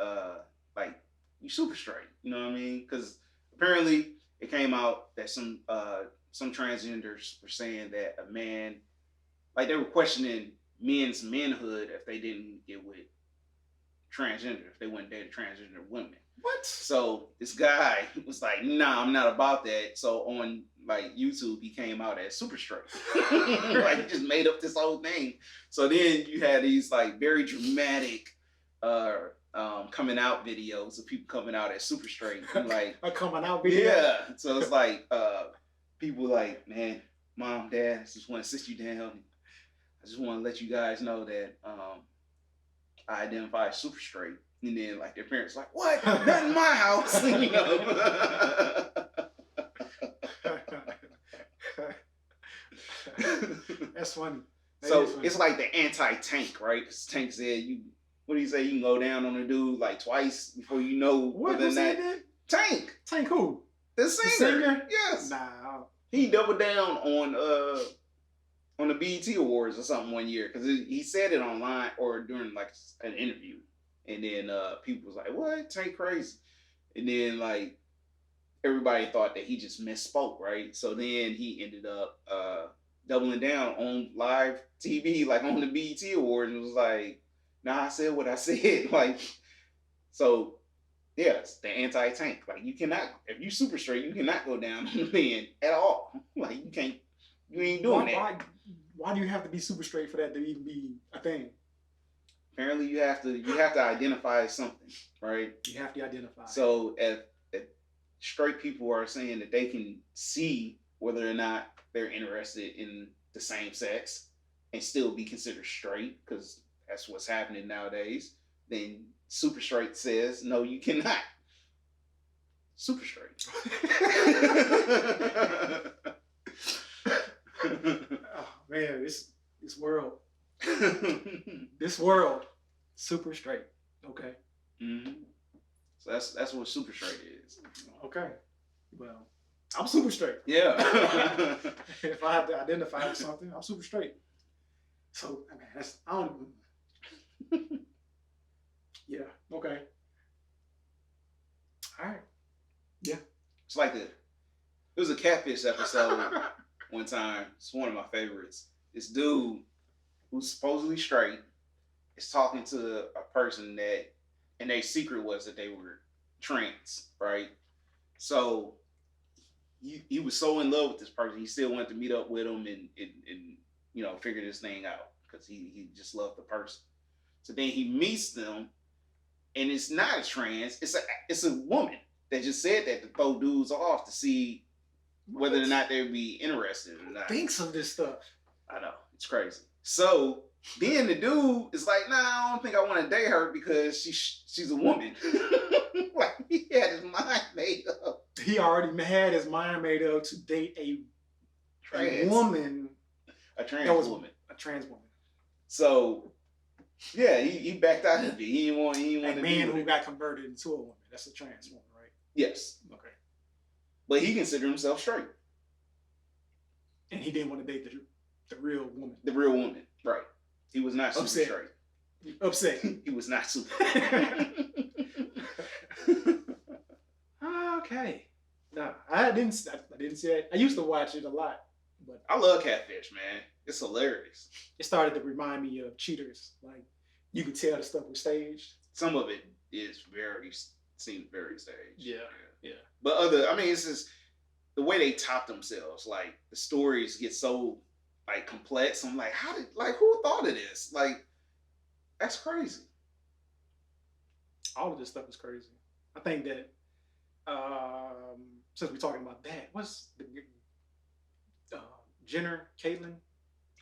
like you super straight, you know what I mean? Because apparently it came out that some transgenders were saying that a man, like they were questioning men's manhood if they didn't get with transgender, if they wouldn't date transgender women. What? So this guy was like, "Nah, I'm not about that." So on like YouTube, he came out as super straight. Like he just made up this whole thing. So then you had these like very dramatic coming out videos of people coming out as super straight. Like a coming out video. Yeah. So it's like people like, "Man, mom, dad, I just want to sit you down. I just want to let you guys know that I identify as super straight." And then like their parents like, "What? Not in my house." You know? That's funny. So it's like the anti-Tank, right? Because Tank said, what do you say? You can go down on a dude like twice before you know whether or not. Tank. Tank who? The singer. Yes. Nah. He doubled down on the BET Awards or something one year because he said it online or during like an interview, and then people was like, "What? Tank crazy?" And then like everybody thought that he just misspoke, right? So then he ended up doubling down on live TV, like on the BET Awards, and was like, "Nah, I said what I said." Like, so yeah, it's the anti-Tank. Like you cannot, if you super straight, you cannot go down on the man at all. Like you can't, you ain't doing that. Why do you have to be super straight for that to even be a thing? Apparently, you have to identify something, right? You have to identify. So if straight people are saying that they can see whether or not they're interested in the same sex and still be considered straight, because that's what's happening nowadays, then super straight says no, you cannot. Super straight. Oh man, this world. This world, super straight. Okay. Mm-hmm. So that's what super straight is. Okay. Well, I'm super straight. Yeah. If I have to identify with something, I'm super straight. So, I mean, I don't. Yeah. Okay. All right. Yeah. It's like it was a catfish episode one time. It's one of my favorites. This dude who's supposedly straight is talking to a person that, and their secret was that they were trans, right? So he was so in love with this person, he still wanted to meet up with him and figure this thing out because he just loved the person. So then he meets them, and it's not a trans, it's a woman that just said that to throw dudes off to see whether or not they would be interested or not. Thinks of this stuff. I know, it's crazy. So then the dude is like, nah, I don't think I want to date her because she's a woman. Like, he had his mind made up. He already had his mind made up to date a woman. A trans woman. A trans woman. So, yeah, he backed out of it. He didn't want a man who got converted into a woman. That's a trans woman, right? Yes. Okay. But he considered himself straight. And he didn't want to date the real woman. The real woman, right. He was not super straight. Upset. He was not super. Okay. No, I didn't see it. I used to watch it a lot. But I love Catfish, man. It's hilarious. It started to remind me of Cheaters. Like, you could tell the stuff was staged. Some of it seems very staged. Yeah. But it's just the way they top themselves. Like, the stories get so like complex. I'm like, who thought of this? Like, that's crazy. All of this stuff is crazy. I think that since we're talking about that, what's the Jenner, Caitlyn?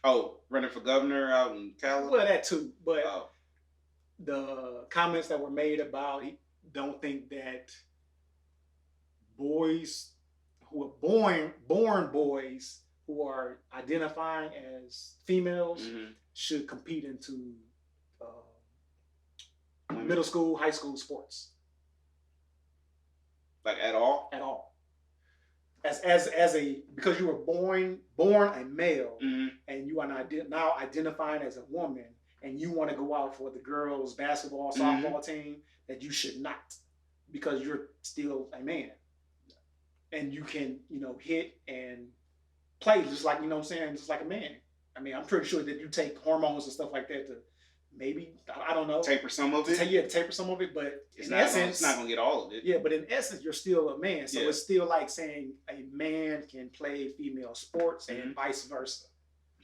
Oh, running for governor out in Cali? Well, that too. But the comments that were made about he don't think that boys who are born boys who are identifying as females should compete into middle school, high school sports. Like at all? At all. Because you were born a male and you are now identifying as a woman and you want to go out for the girls' basketball, softball team, that you should not, because you're still a man. And you can, hit and play just like, just like a man. I mean, I'm pretty sure that you take hormones and stuff like that to maybe, I don't know. Taper some of it? Taper some of it, but it's not going to get all of it. Yeah, but in essence, you're still a man. So it's still like saying a man can play female sports and vice versa.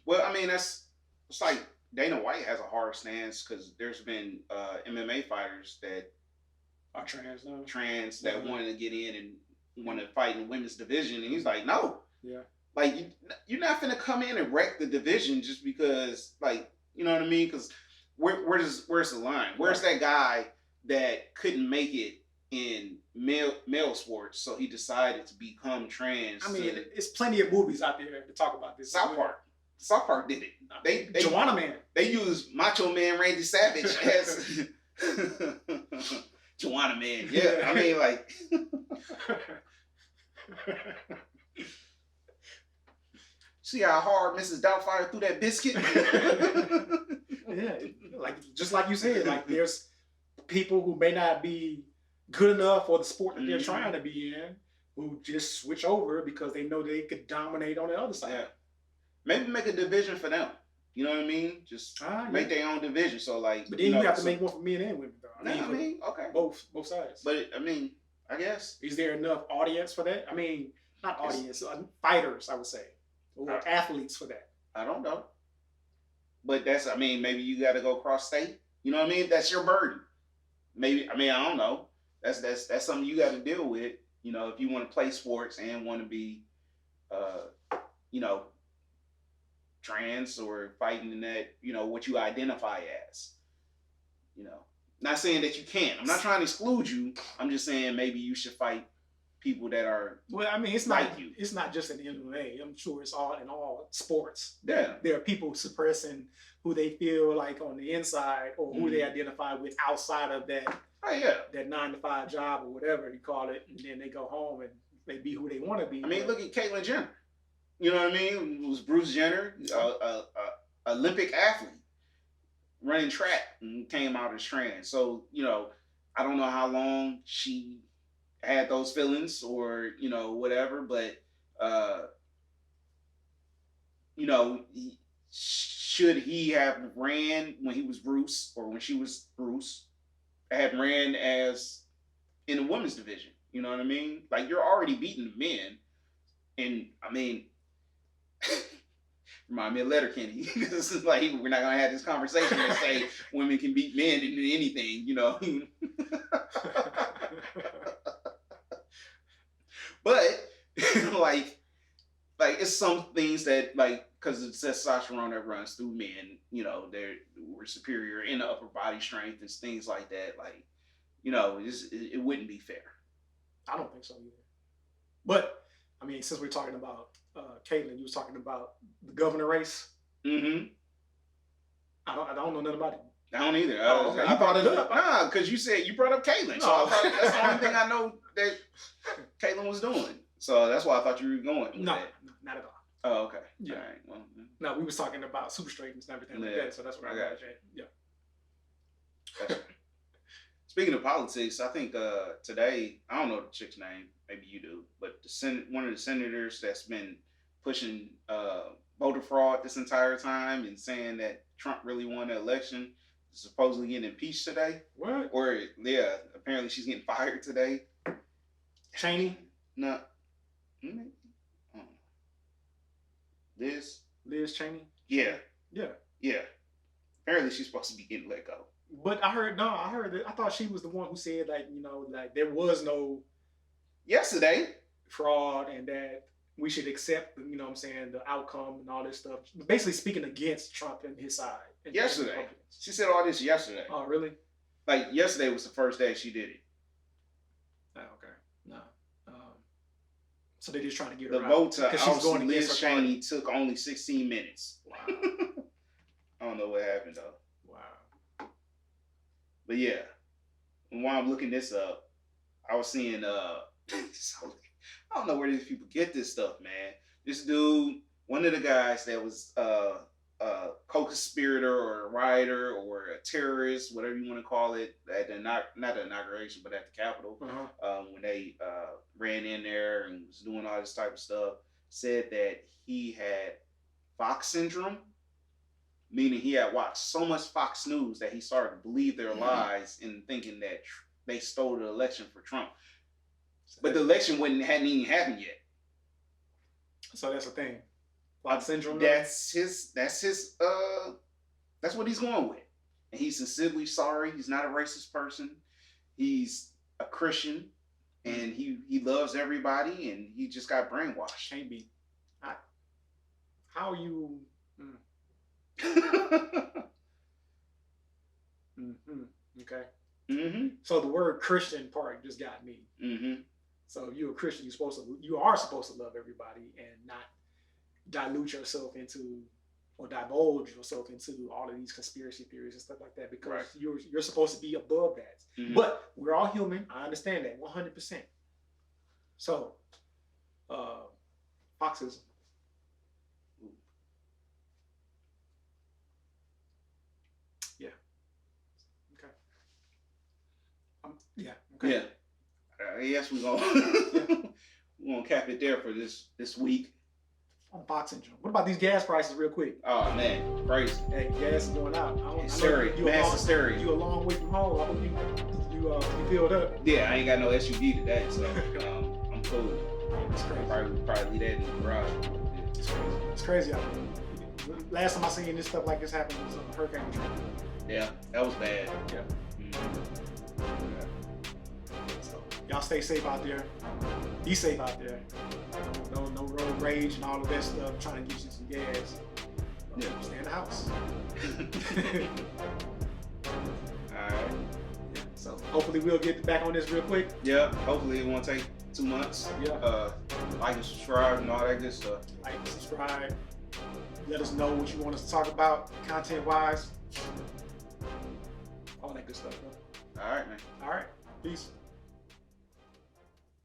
Well, I mean, it's like Dana White has a hard stance because there's been MMA fighters that are trans that wanted to get in and want to fight in the women's division. And he's like, no. Yeah. Like, you're not going to come in and wreck the division just because, like, you know what I mean? Because where's the line? Where's that guy that couldn't make it in male sports, so he decided to become trans? I mean, it's plenty of movies out there to talk about this. South Park did it. They Joanna Man. They used Macho Man Randy Savage as Joanna Man. Yeah, I mean, like. See how hard Mrs. Doubtfire threw that biscuit? Yeah, just like you said, like there's people who may not be good enough for the sport that they're trying to be in, who just switch over because they know they could dominate on the other side. Yeah. Maybe make a division for them. You know what I mean? Just make their own division. So like, but then you have to make one for men and women, though. I mean, okay, both sides. But I mean, I guess is there enough audience for that? I mean, not audience, fighters, I would say, or athletes for that. I don't know. But maybe you got to go cross state. You know what I mean? That's your burden. Maybe, I mean, I don't know. That's something you got to deal with. You know, if you want to play sports and want to be, you know, trans or fighting in that, you know, what you identify as. You know, not saying that you can't. I'm not trying to exclude you. I'm just saying maybe you should fight people that are. Well, I mean, it's like not you. It's not just in the MMA. I'm sure it's all in all sports. Yeah. There are people suppressing who they feel like on the inside or who they identify with outside of that. Oh yeah. That 9-to-5 job or whatever you call it, and then they go home and they be who they want to be. I mean, look at Caitlyn Jenner. You know what I mean? It was Bruce Jenner, Olympic athlete, running track, and came out as trans. So, you know, I don't know how long she had those feelings or, you know, whatever, but, you know, should he have ran when he was Bruce or when she was Bruce, have ran as in the women's division? You know what I mean? Like, you're already beating the men. And, I mean, remind me of Letterkenny. This is like, we're not going to have this conversation and say women can beat men in anything, you know? But, like it's some things that, like, because it's testosterone that runs through men, you know, we're superior in the upper body strength and things like that. Like, you know, it wouldn't be fair. I don't think so either. But, I mean, since we're talking about Caitlyn, you was talking about the governor race. Mm-hmm. I don't know nothing about it. I don't either. Oh, okay. You brought it up. Nah, because you said you brought up Caitlyn. So I thought that's the only thing I know that Caitlyn was doing. So that's why I thought you were going. No, not at all. Oh, okay. Yeah. All right. Well, no, we was talking about super straightens and everything like that. So that's what I got. Yeah. Gotcha. Speaking of politics, I think today, I don't know the chick's name, maybe you do, but one of the senators that's been pushing voter fraud this entire time and saying that Trump really won the election is supposedly getting impeached today. What? Or, yeah, apparently she's getting fired today. Cheney? No. Liz Cheney? Yeah. Yeah. Yeah. Apparently she's supposed to be getting let go. But I heard that. I thought she was the one who said, like, you know, like there was no yesterday fraud and that we should accept, you know what I'm saying, the outcome and all this stuff. Basically speaking against Trump and his side. And yesterday. She said all this yesterday. Oh, really? Like, yesterday was the first day she did it. Oh, okay. No. So they're just trying to get her the out. Vote to oust Liz Cheney took only 16 minutes. Wow. I don't know what happened, though. Wow. But yeah, while I'm looking this up, I was seeing I don't know where these people get this stuff, man. This dude, one of the guys that was a co-conspirator or a rioter or a terrorist, whatever you want to call it, at the not the inauguration, but at the Capitol, when they ran in there and was doing all this type of stuff, said that he had Fox syndrome. Meaning he had watched so much Fox News that he started to believe their lies and thinking that they stole the election for Trump. But the election hadn't even happened yet. So that's the thing. Fox syndrome. That's what he's going with. And he's sincerely sorry. He's not a racist person. He's a Christian and he loves everybody and he just got brainwashed. Can't be. How you Okay. So the word Christian part just got me. So you're a Christian. You are supposed to love everybody and not dilute yourself into or divulge yourself into all of these conspiracy theories and stuff like that because you're supposed to be above that. But we're all human. I understand that 100%. So, Foxism. Yeah. Okay. Yeah. Yes, we're gonna cap it there for this week. On Fox syndrome. What about these gas prices, real quick? Oh man, crazy. Hey, gas is going out. Mass hysteria. You a long way from home. I hope you filled up. Yeah, I ain't got no SUV today, so I'm cool. It's crazy. Probably leave that in the garage. It's crazy out there. Last time I seen this stuff like this happen was on Hurricane Katrina. Yeah, that was bad. Yeah. Mm-hmm. So y'all stay safe out there. Be safe out there. No road rage and all of that stuff. Trying to get you some gas. Yeah. Stay in the house. All right. Yeah. So hopefully we'll get back on this real quick. Yeah. Hopefully it won't take 2 months. Yeah. Like and subscribe and all that good stuff. Like, subscribe. Let us know what you want us to talk about, content-wise. All that good stuff, bro. All right, man. All right. Peace.